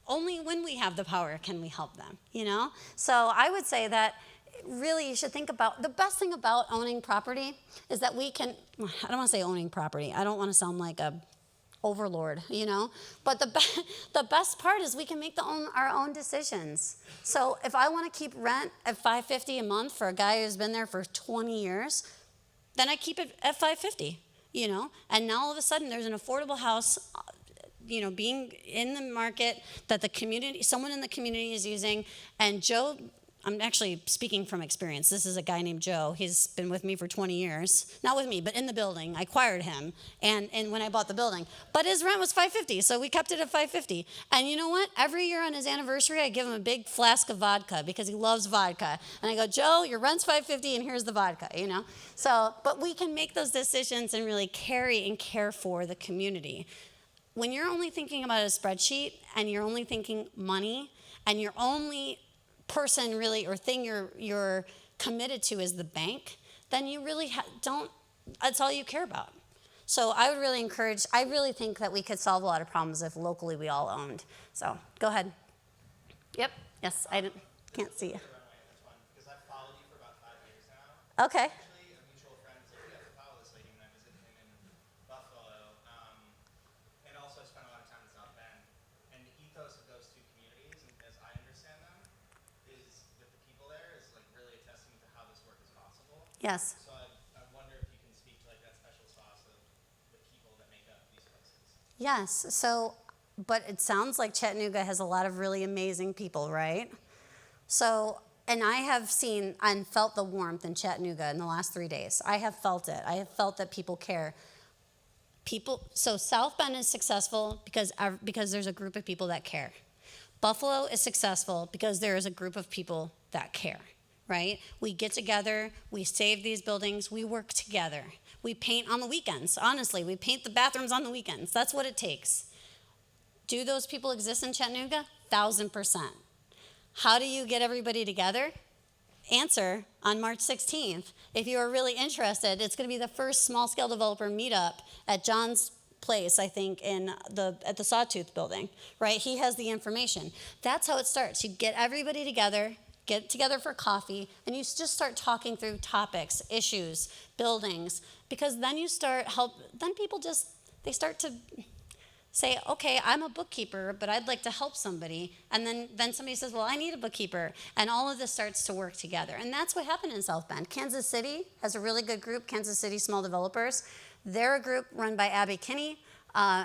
only when we have the power can we help them, you know? So I would say that really you should think about, the best thing about owning property is that we can, I don't want to say owning property, I don't want to sound like a overlord, you know? But the best part is we can make our own decisions. So if I want to keep rent at $550 a month for a guy who's been there for 20 years, then I keep it at $550, you know? And now all of a sudden there's an affordable house, you know, being in the market that someone in the community is using. And Joe, I'm actually speaking from experience. This is a guy named Joe. He's been with me for 20 years. Not with me, but in the building. I acquired him and when I bought the building. But his rent was $550, so we kept it at $550. And you know what? Every year on his anniversary, I give him a big flask of vodka because he loves vodka. And I go, Joe, your rent's $550 and here's the vodka, you know? So, but we can make those decisions and really carry and care for the community. When you're only thinking about a spreadsheet and you're only thinking money and your only person really or thing you're committed to is the bank, then you really that's all you care about. So I would really I really think that we could solve a lot of problems if locally we all owned. So go ahead. Yep, yes, can't see you. Because I've followed you for about 5 years now. Okay. Actually, a mutual friend said you have to follow this lady when I visited him in Buffalo. And also I spent a lot of time in South Bend. And the ethos of those two communities, as I understand them, is that the people there is like really a testament to how this work is possible. Yes. So I wonder if you can speak to like that special sauce of the people that make up these places. Yes, but it sounds like Chattanooga has a lot of really amazing people, right? So, and I have seen and felt the warmth in Chattanooga in the last 3 days. I have felt it. I have felt that people care. So South Bend is successful because there's a group of people that care. Buffalo is successful because there is a group of people that care, right? We get together, we save these buildings, we work together. We paint on the weekends, honestly. We paint the bathrooms on the weekends. That's what it takes. Do those people exist in Chattanooga? 1,000%. How do you get everybody together? Answer on March 16th. If you are really interested, it's going to be the first small-scale developer meetup at John's place, I think, at the Sawtooth building, right? He has the information. That's how it starts. You get everybody together, get together for coffee, and you just start talking through topics, issues, buildings, because then people they start to say, okay, I'm a bookkeeper, but I'd like to help somebody. And then somebody says, well, I need a bookkeeper. And all of this starts to work together. And that's what happened in South Bend. Kansas City has a really good group, Kansas City Small Developers. They're a group run by Abby Kinney.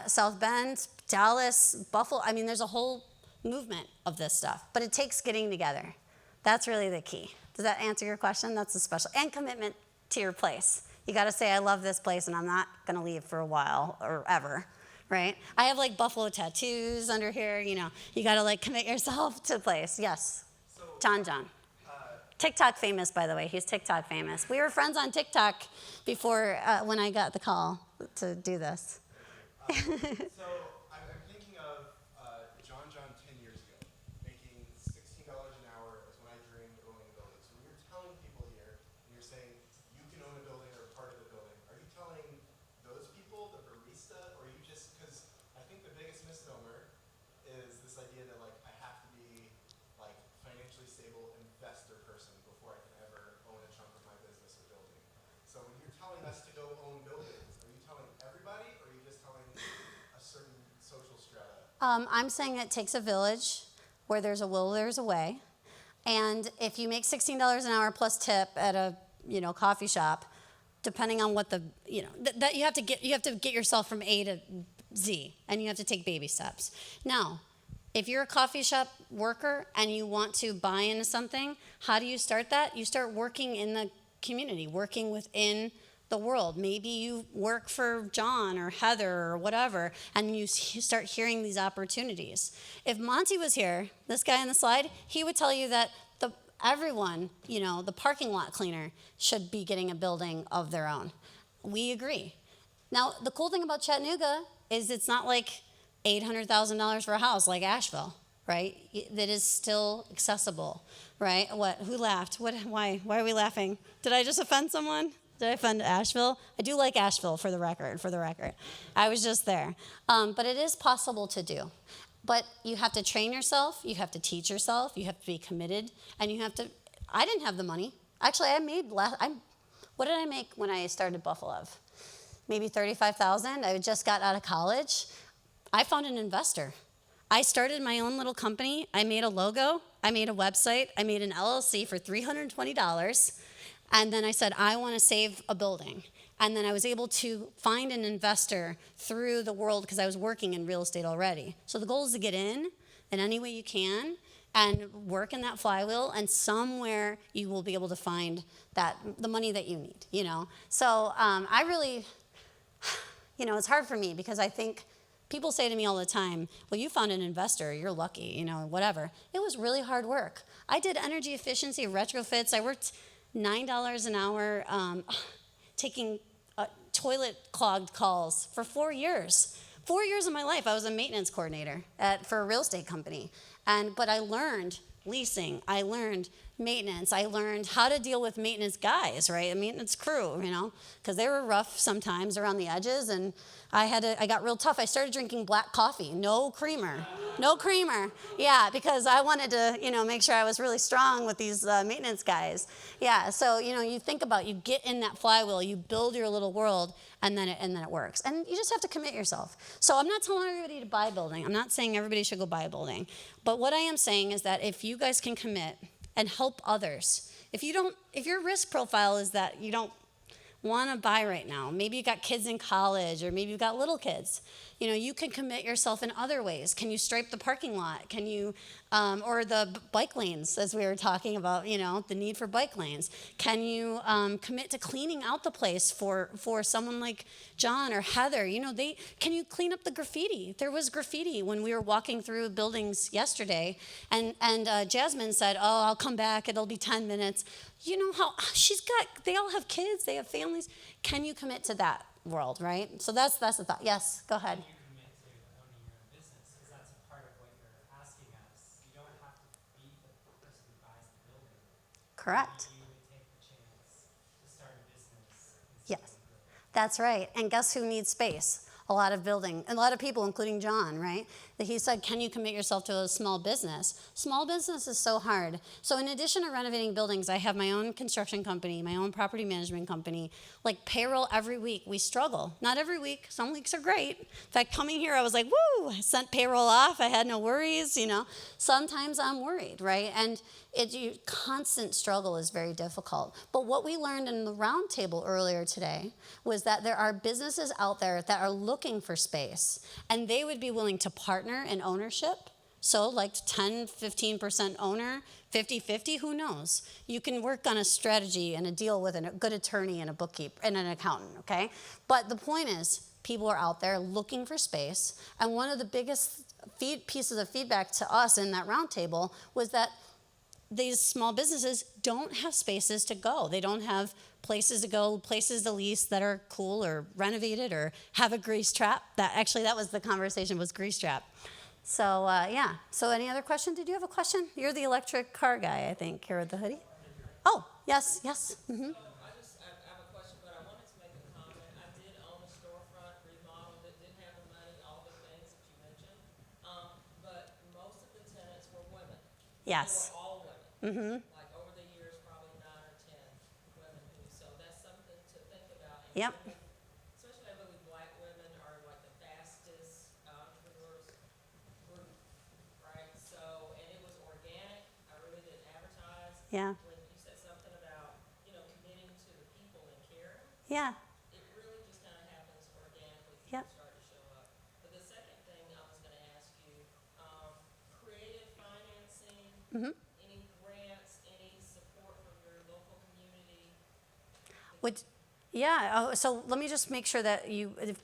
South Bend, Dallas, Buffalo. I mean, there's a whole movement of this stuff. But it takes getting together. That's really the key. Does that answer your question? That's the special. And commitment to your place. You got to say, I love this place, and I'm not going to leave for a while or ever. Right? I have like Buffalo tattoos under here, you know. You got to like commit yourself to the place. Yes. So, John. TikTok famous, by the way. He's TikTok famous. We were friends on TikTok before when I got the call to do this. So I'm thinking of John 10 years ago, making $16 an hour is when I dreamed of owning a building. So when you're telling people here, and you're saying you can own a idea that like I have to be like financially stable investor person before I can ever own a chunk of my business or building. So when you're telling us to go own buildings, are you telling everybody or are you just telling a certain social strata? I'm saying it takes a village. Where there's a will, there's a way. And if you make $16 an hour plus tip at a coffee shop, depending on what the that you have to get yourself from A to Z, and you have to take baby steps. Now, if you're a coffee shop worker and you want to buy into something, how do you start that? You start working in the community, working within the world. Maybe you work for John or Heather or whatever, and you start hearing these opportunities. If Monty was here, this guy on the slide, he would tell you that everyone, the parking lot cleaner should be getting a building of their own. We agree. Now, the cool thing about Chattanooga is it's not like $800,000 for a house like Asheville, right? That is still accessible, right? What? Who laughed? What? Why? Why are we laughing? Did I just offend someone? Did I offend Asheville? I do like Asheville, for the record. I was just there. But it is possible to do. But you have to train yourself, you have to teach yourself, you have to be committed, and you have to, I didn't have the money. Actually, what did I make when I started Buffalo? Maybe $35,000. I just got out of college. I found an investor. I started my own little company. I made a logo, I made a website, I made an LLC for $320. And then I said, I want to save a building. And then I was able to find an investor through the world because I was working in real estate already. So the goal is to get in any way you can and work in that flywheel, and somewhere you will be able to find the money that you need, So I really, it's hard for me because I think people say to me all the time, well, you found an investor, you're lucky, whatever. It was really hard work. I did energy efficiency retrofits. I worked $9 an hour taking toilet clogged calls for 4 years. 4 years of my life, I was a maintenance coordinator for a real estate company. But I learned leasing, I learned maintenance, I learned how to deal with maintenance guys, right? A maintenance crew, because they were rough sometimes around the edges, and I got real tough. I started drinking black coffee, no creamer. Yeah, because I wanted to, make sure I was really strong with these maintenance guys. Yeah, so, you think about, you get in that flywheel, you build your little world, and then it works. And you just have to commit yourself. So I'm not telling everybody to buy a building. I'm not saying everybody should go buy a building. But what I am saying is that if you guys can commit and help others, if your risk profile is that you don't want to buy right now, maybe you got kids in college, or maybe you've got little kids, you can commit yourself in other ways. Can you stripe the parking lot? Can you, or the bike lanes, as we were talking about, the need for bike lanes. Can you commit to cleaning out the place for someone like John or Heather? Can you clean up the graffiti? There was graffiti when we were walking through buildings yesterday, and Jasmine said, oh, I'll come back, it'll be 10 minutes. You know how they all have kids, they have families. Can you commit to that world, right? So that's the thought. Yes, go ahead. Can you commit to owning your own business? Because that's a part of what you're asking us. You don't have to be the person who buys the building. Correct. You would take the chance to start a business. Yes, that's right. And guess who needs space? A lot of people, including John, right? That he said, can you commit yourself to a small business? Small business is so hard. So in addition to renovating buildings, I have my own construction company, my own property management company. Like payroll every week, we struggle. Not every week. Some weeks are great. In fact, coming here, I was like, woo, I sent payroll off. I had no worries, Sometimes I'm worried, right? And constant struggle is very difficult. But what we learned in the roundtable earlier today was that there are businesses out there that are looking for space, and they would be willing to partner in ownership. So like 10, 15% owner, 50-50, who knows? You can work on a strategy and a deal with a good attorney and a bookkeeper and an accountant, okay? But the point is, people are out there looking for space, and one of the biggest pieces of feedback to us in that roundtable was that these small businesses don't have spaces to go. They don't have places to go, places to lease that are cool or renovated or have a grease trap. That was the conversation, was grease trap. So, yeah. So any other question? Did you have a question? You're the electric car guy, I think, here with the hoodie. Oh, yes. Mm-hmm. I have a question, but I wanted to make a comment. I did own a storefront, remodeled it, didn't have the money, all the things that you mentioned. But most of Yes. They were all women. Mm-hmm. Like over the years, probably 9 or 10 women who, so that's something to think about. And Yep. women, especially I believe black women are like the fastest entrepreneurs group, right? So, and it was organic. I really didn't advertise. Yeah. When you said something about, committing to the people and caring, Yeah. it really just kind of happens organically. Yep. People start to show up. But the second thing I was going to ask you, creative financing, Mm-hmm. any grants, any support from your local community? So let me just make sure that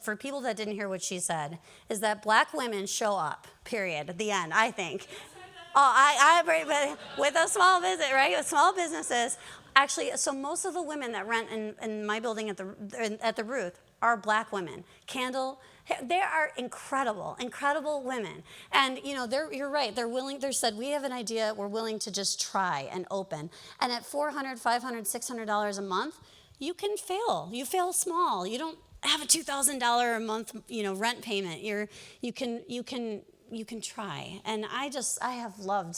for people that didn't hear what she said, is that black women show up, period, at the end, I think. With a small business, right? With small businesses. Actually, so most of the women that rent in my building at the Ruth are black women. They are incredible women. And you're right, they're willing, they said, we have an idea, we're willing to just try and open. And at $400, $500, $600 a month, you can fail. You fail small. You don't have a $2,000 a month, rent payment. You can try. And I have loved.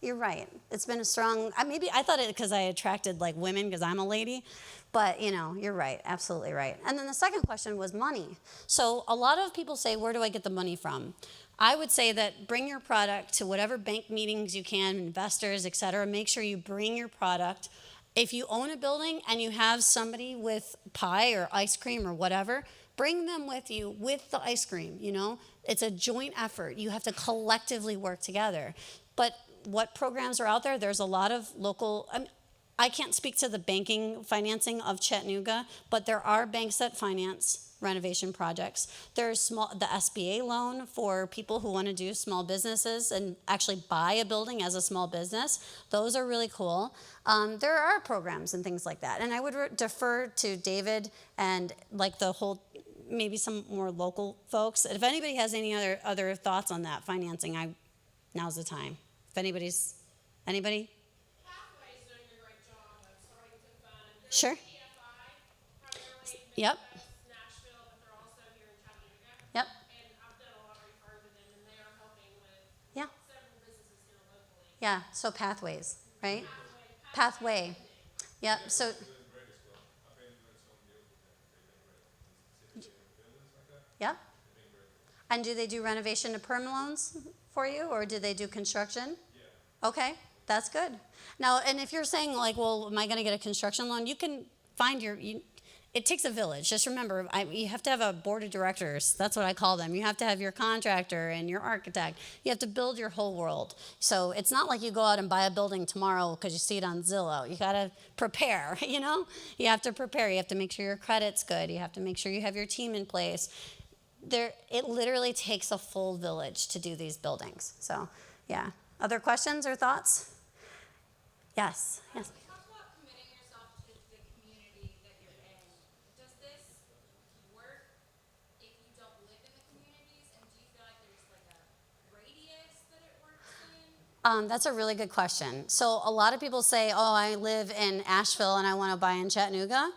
You're right. It's been a strong. I thought it because I attracted like women because I'm a lady, but you're right. Absolutely right. And then the second question was money. So a lot of people say, where do I get the money from? I would say that bring your product to whatever bank meetings you can, investors, et cetera. Make sure you bring your product. If you own a building and you have somebody with pie or ice cream or whatever, bring them with you with the ice cream, It's a joint effort. You have to collectively work together. But what programs are out there? There's a lot of local, I can't speak to the banking financing of Chattanooga, but there are banks that finance renovation projects. There's the SBA loan for people who want to do small businesses and actually buy a building as a small business. Those are really cool. There are programs and things like that. And I would defer to David and like maybe some more local folks. If anybody has any other thoughts on that financing, now's the time. If anybody? Pathways doing a great job of starting to fund. Sure. PFI, primarily Yep. Memphis, Nashville, but they're also here in Chattanooga. Yep. And I've done a lot of referring to them, and they are helping with Yeah. several businesses here locally. Yeah. So pathways, right? Pathway. Yep. So. Yep. And do they do renovation to perm loans for you, or do they do construction? Yeah. Okay, that's good. Now, and if you're saying like, well, am I going to get a construction loan? You can find it takes a village. Just remember, you have to have a board of directors. That's what I call them. You have to have your contractor and your architect. You have to build your whole world. So it's not like you go out and buy a building tomorrow because you see it on Zillow. You got to prepare, You have to prepare. You have to make sure your credit's good. You have to make sure you have your team in place. It literally takes a full village to do these buildings. So, yeah. Other questions or thoughts? Yes. Yes. Talk about committing yourself to the community that you're in. Does this work if you don't live in the communities? And do you feel like there's like a radius that it works in? That's a really good question. So a lot of people say, oh, I live in Asheville and I want to buy in Chattanooga.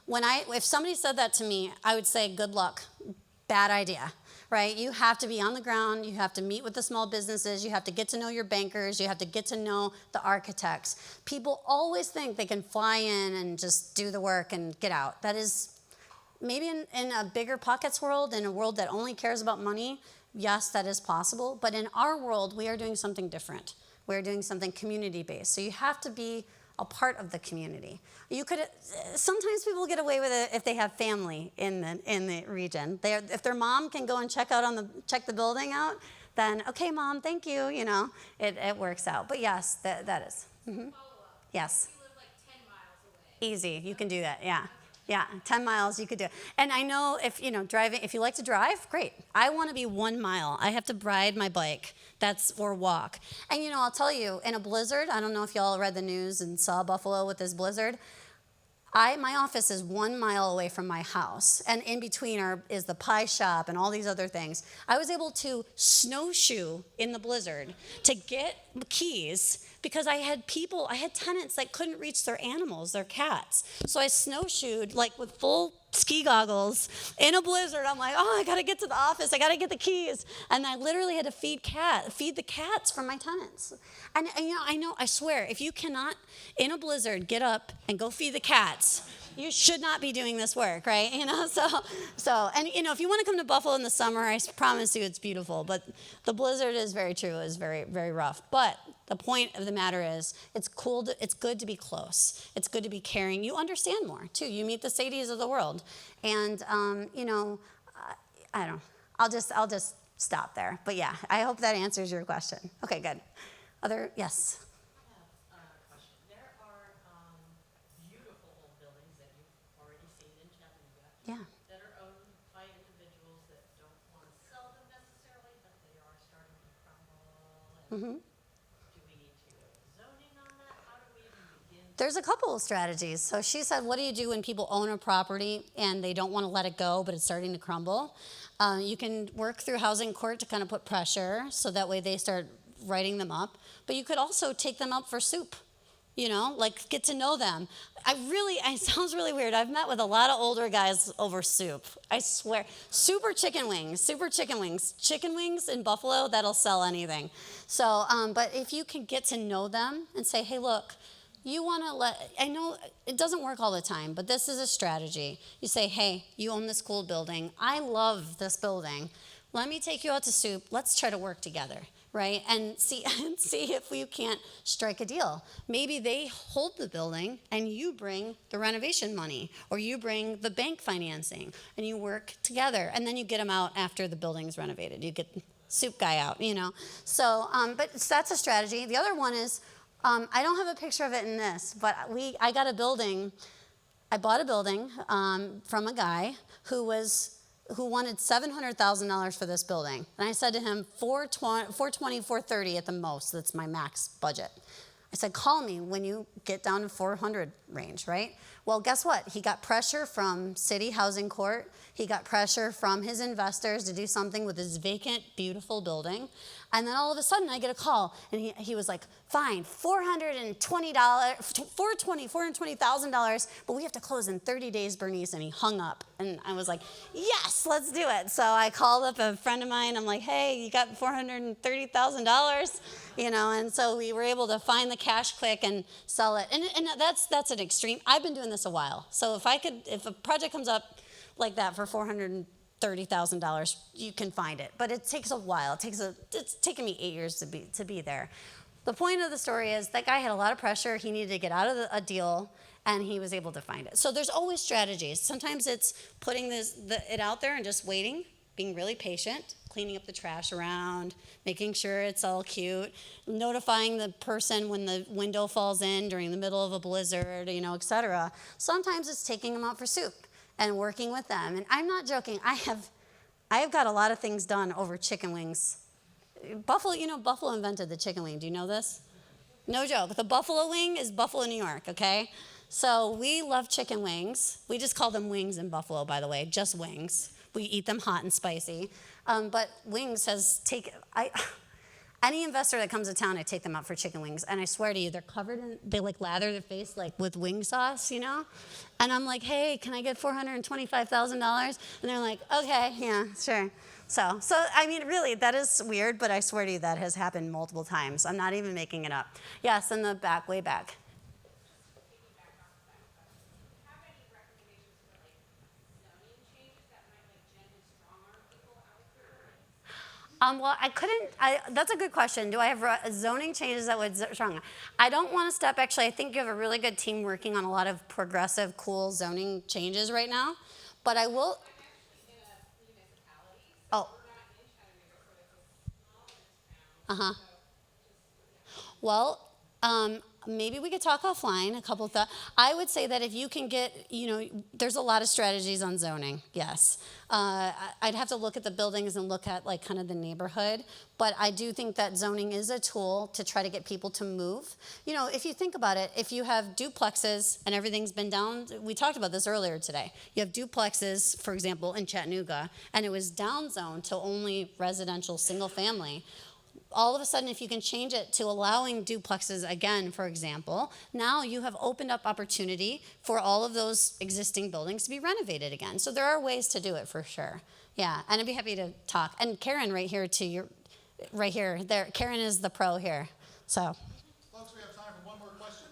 If somebody said that to me, I would say, good luck. Bad idea, right? You have to be on the ground. You have to meet with the small businesses. You have to get to know your bankers. You have to get to know the architects. People always think they can fly in and just do the work and get out. That is maybe in a bigger pockets world, in a world that only cares about money, yes, that is possible. But in our world, we are doing something different. We're doing something community-based. So you have to be a part of the community. Sometimes people get away with it if they have family in the region. If their mom can go and check the building out, then okay, mom, thank you. It works out. But yes, that is. Mm-hmm. Follow up. Yes. You live like 10 miles away. Easy, you can do that. Yeah, 10 miles you could do it. And I know if driving, if you like to drive, great. I want to be 1 mile. I have to ride my bike. Or walk. And I'll tell you, in a blizzard, I don't know if y'all read the news and saw Buffalo with this blizzard. My office is 1 mile away from my house, and in between is the pie shop and all these other things. I was able to snowshoe in the blizzard to get keys because I had tenants that couldn't reach their animals, their cats. So I snowshoed like with full ski goggles in a blizzard. I'm like, oh, I got to get to the office. I got to get the keys. And I literally had to feed the cats from my tenants. And I swear, if you cannot, in a blizzard, get up and go feed the cats, you should not be doing this work, right? And if you want to come to Buffalo in the summer, I promise you it's beautiful. But the blizzard is very true. It's very, very rough. But the point of the matter is, it's good to be close. It's good to be caring. You understand more, too. You meet the Sadies of the world. And, I don't know. I'll just stop there. But yeah, I hope that answers your question. Okay, good. Yes? I have a question. There are beautiful old buildings that you've already seen in Chattanooga. Yeah. That are owned by individuals that don't want to sell them necessarily, but they are starting to crumble. And do we need to go zoning on that? How do we even begin? There's a couple of strategies. So she said, what do you do when people own a property and they don't want to let it go, but it's starting to crumble? You can work through housing court to kind of put pressure so that way they start writing them up. But you could also take them out for soup, like get to know them. It sounds really weird. I've met with a lot of older guys over soup. I swear. Super chicken wings. Chicken wings in Buffalo, that'll sell anything. So, but if you can get to know them and say, hey, look, I know it doesn't work all the time, but this is a strategy. You say, hey, you own this cool building. I love this building. Let me take you out to soup. Let's try to work together. Right? And see if you can't strike a deal. Maybe they hold the building and you bring the renovation money, or you bring the bank financing, and you work together, and then you get them out after the building's renovated. You get the soup guy out, So, but that's a strategy. The other one is, I don't have a picture of it in this, but I bought a building from a guy who wanted $700,000 for this building. And I said to him, $430 at the most. That's my max budget. I said, call me when you get down to 400 range, right? Well, guess what? He got pressure from City Housing Court. He got pressure from his investors to do something with his vacant, beautiful building. And then all of a sudden, I get a call, and he was like, fine, $420,000, but we have to close in 30 days, Bernice, and he hung up. And I was like, yes, let's do it. So I called up a friend of mine. I'm like, hey, you got $430,000, and so we were able to find the cash quick and sell it. And that's an extreme. I've been doing this a while. So if a project comes up like that for $430,000, you can find it. But it takes a while. It's taken me 8 years to be there. The point of the story is that guy had a lot of pressure. He needed to get out of a deal, and he was able to find it. So there's always strategies. Sometimes it's putting it out there and just waiting, being really patient, cleaning up the trash around, making sure it's all cute, notifying the person when the window falls in during the middle of a blizzard, et cetera. Sometimes it's taking them out for soup and working with them. And I'm not joking. I have got a lot of things done over chicken wings. Buffalo invented the chicken wing. Do you know this? No joke. The buffalo wing is Buffalo, New York, okay? So we love chicken wings. We just call them wings in Buffalo, by the way, just wings. We eat them hot and spicy. But wings any investor that comes to town, I take them out for chicken wings. And I swear to you, they lather their face with wing sauce, And I'm like, hey, can I get $425,000? And they're like, okay, yeah, sure. So really, that is weird, but I swear to you, that has happened multiple times. I'm not even making it up. Yes, in the back, way back. That's a good question. Do I have zoning changes that would strong? I don't want to step, actually, I think you have a really good team working on a lot of progressive, cool zoning changes right now, but I will. Oh. Well, maybe we could talk offline, a couple of thoughts. I would say that if you can get, there's a lot of strategies on zoning, yes. I'd have to look at the buildings and look at kind of the neighborhood, but I do think that zoning is a tool to try to get people to move. If you think about it, if you have duplexes and everything's been down, we talked about this earlier today. You have duplexes, for example, in Chattanooga, and it was down zoned to only residential single family. all of a sudden, if you can change it to allowing duplexes again, for example, now you have opened up opportunity for all of those existing buildings to be renovated again. So there are ways to do it for sure. Yeah, and I'd be happy to talk. And Karen right here right here. There, Karen is the pro here. So. Folks, we have time for one more question.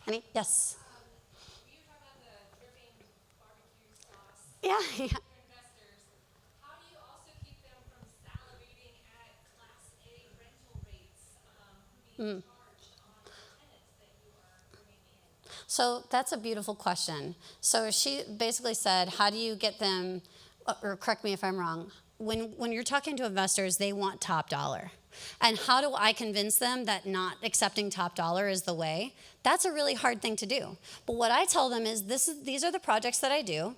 Any? Yes. You talk about the dripping barbecue sauce. Yeah. Your investors, how do you also keep them from salivating at Class A rental rates being charged on the tenants that you are bringing in? So that's a beautiful question. So she basically said, how do you get them, or correct me if I'm wrong, when you're talking to investors, they want top dollar. And how do I convince them that not accepting top dollar is the way? That's a really hard thing to do. But what I tell them is, these are the projects that I do,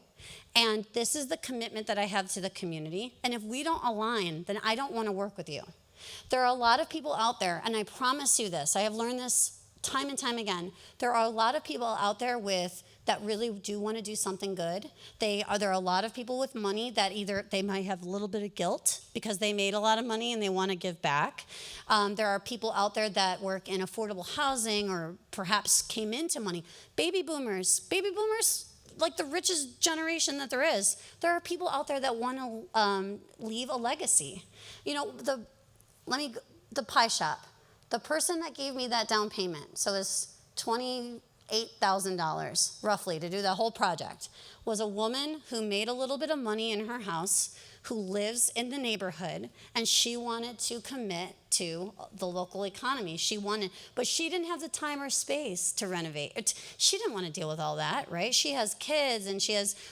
and this is the commitment that I have to the community. And if we don't align, then I don't want to work with you. There are a lot of people out there, and I promise you this, I have learned this time and time again. There are a lot of people out there that really do want to do something good. There are a lot of people with money that either they might have a little bit of guilt because they made a lot of money and they want to give back. There are people out there that work in affordable housing or perhaps came into money. Baby boomers, like the richest generation that there is. There are people out there that want to leave a legacy. You know, the pie shop. The person that gave me that down payment, so it's $28,000 roughly to do the whole project, was a woman who made a little bit of money in her house, who lives in the neighborhood, and she wanted to commit to the local economy. But she didn't have the time or space to renovate. She didn't want to deal with all that, right? She has kids,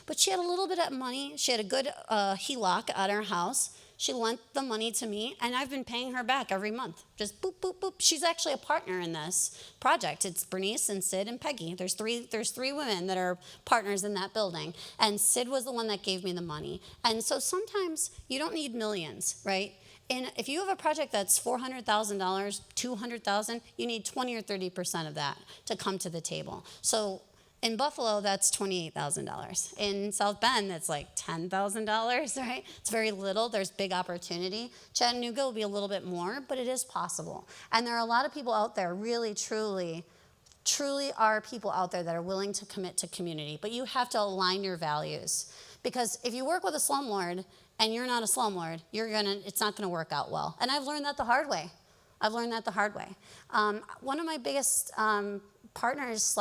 but she had a little bit of money. She had a good HELOC at her house. She lent the money to me, and I've been paying her back every month. Just boop, boop, boop. She's actually a partner in this project. It's Bernice and Sid and Peggy. There's three women that are partners in that building, and Sid was the one that gave me the money. And so sometimes you don't need millions, right? And if you have a project that's $400,000, $200,000, you need 20 or 30% of that to come to the table. So in Buffalo, that's $28,000. In South Bend, that's like $10,000, right? It's very little. There's big opportunity. Chattanooga will be a little bit more, but it is possible. And there are a lot of people out there, really, truly are people out there that are willing to commit to community. But you have to align your values. Because if you work with a slumlord and you're not a slumlord, it's not going to work out well. And I've learned that the hard way. One of my biggest partners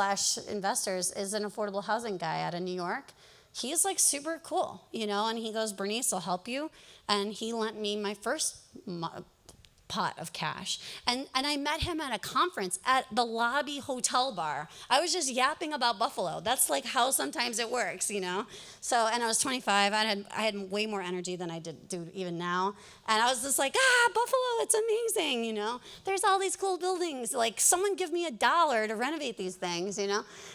/ investors is an affordable housing guy out of New York. He's like super cool, and he goes, Bernice, I'll help you. And he lent me my first pot of cash. And I met him at a conference at the lobby hotel bar. I was just yapping about Buffalo. That's like how sometimes it works, So, and I was 25. I had way more energy than I do even now. And I was just like, Buffalo, it's amazing, There's all these cool buildings. Like, someone give me $1 to renovate these things,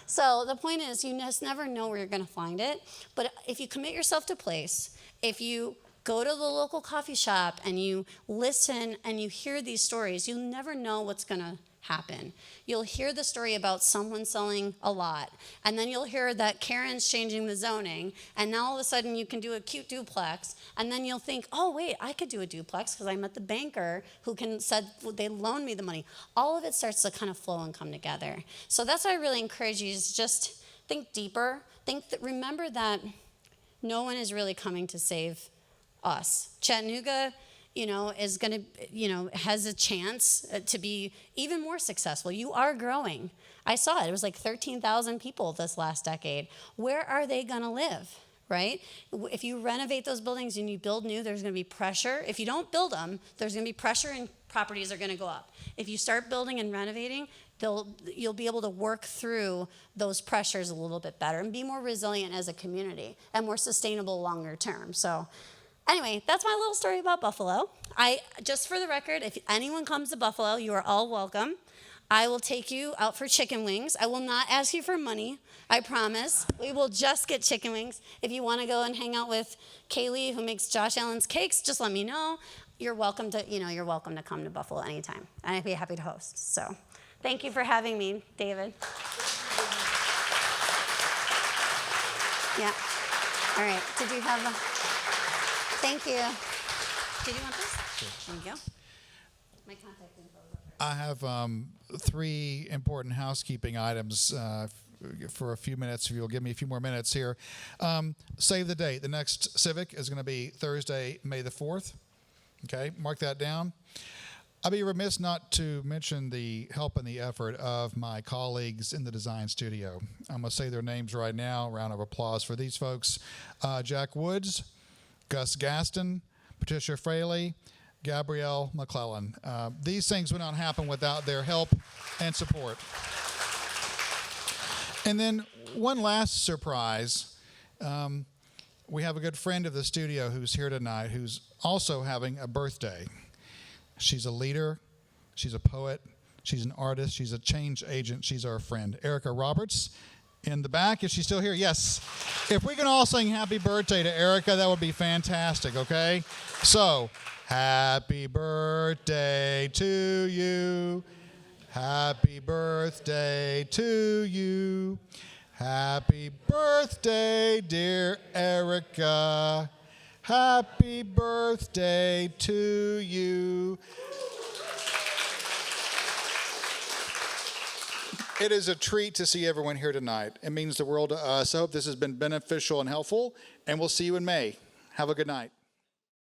So the point is, you just never know where you're going to find it. But if you commit yourself to place, if you go to the local coffee shop and you listen and you hear these stories, you'll never know what's going to happen. You'll hear the story about someone selling a lot, and then you'll hear that Karen's changing the zoning, and now all of a sudden you can do a cute duplex, and then you'll think, oh wait, I could do a duplex because I met the banker who said they loaned me the money. All of it starts to kind of flow and come together. So that's what I really encourage you, is just think deeper. Remember that no one is really coming to save us. Chattanooga, is going to, has a chance to be even more successful. You are growing. I saw it. It was like 13,000 people this last decade. Where are they going to live, right? If you renovate those buildings and you build new, there's going to be pressure. If you don't build them, there's going to be pressure and properties are going to go up. If you start building and renovating, you'll be able to work through those pressures a little bit better and be more resilient as a community and more sustainable longer term. So anyway, that's my little story about Buffalo. Just for the record, if anyone comes to Buffalo, you are all welcome. I will take you out for chicken wings. I will not ask you for money, I promise. We will just get chicken wings. If you want to go and hang out with Kaylee, who makes Josh Allen's cakes, just let me know. You're welcome to come to Buffalo anytime, and I'd be happy to host. So, thank you for having me, David. Yeah. All right. Did you have a... Thank you. Did you want this? Thank you. My contact info is up there. I have 3 important housekeeping items for a few minutes, if you'll give me a few more minutes here. Save the date. The next CIVIQ is going to be Thursday, May the 4th. Okay, mark that down. I'd be remiss not to mention the help and the effort of my colleagues in the design studio. I'm going to say their names right now. Round of applause for these folks. Jack Woods, Gus Gaston, Patricia Fraley, Gabrielle McClellan. These things would not happen without their help and support. And then one last surprise. We have a good friend of the studio who's here tonight who's also having a birthday. She's a leader, she's a poet, she's an artist, she's a change agent, she's our friend. Erica Roberts in the back, is she still here? Yes. If we can all sing happy birthday to Erica, that would be fantastic, okay? So, happy birthday to you. Happy birthday to you. Happy birthday, dear Erica. Happy birthday to you. It is a treat to see everyone here tonight. It means the world to us. I hope this has been beneficial and helpful, and we'll see you in May. Have a good night.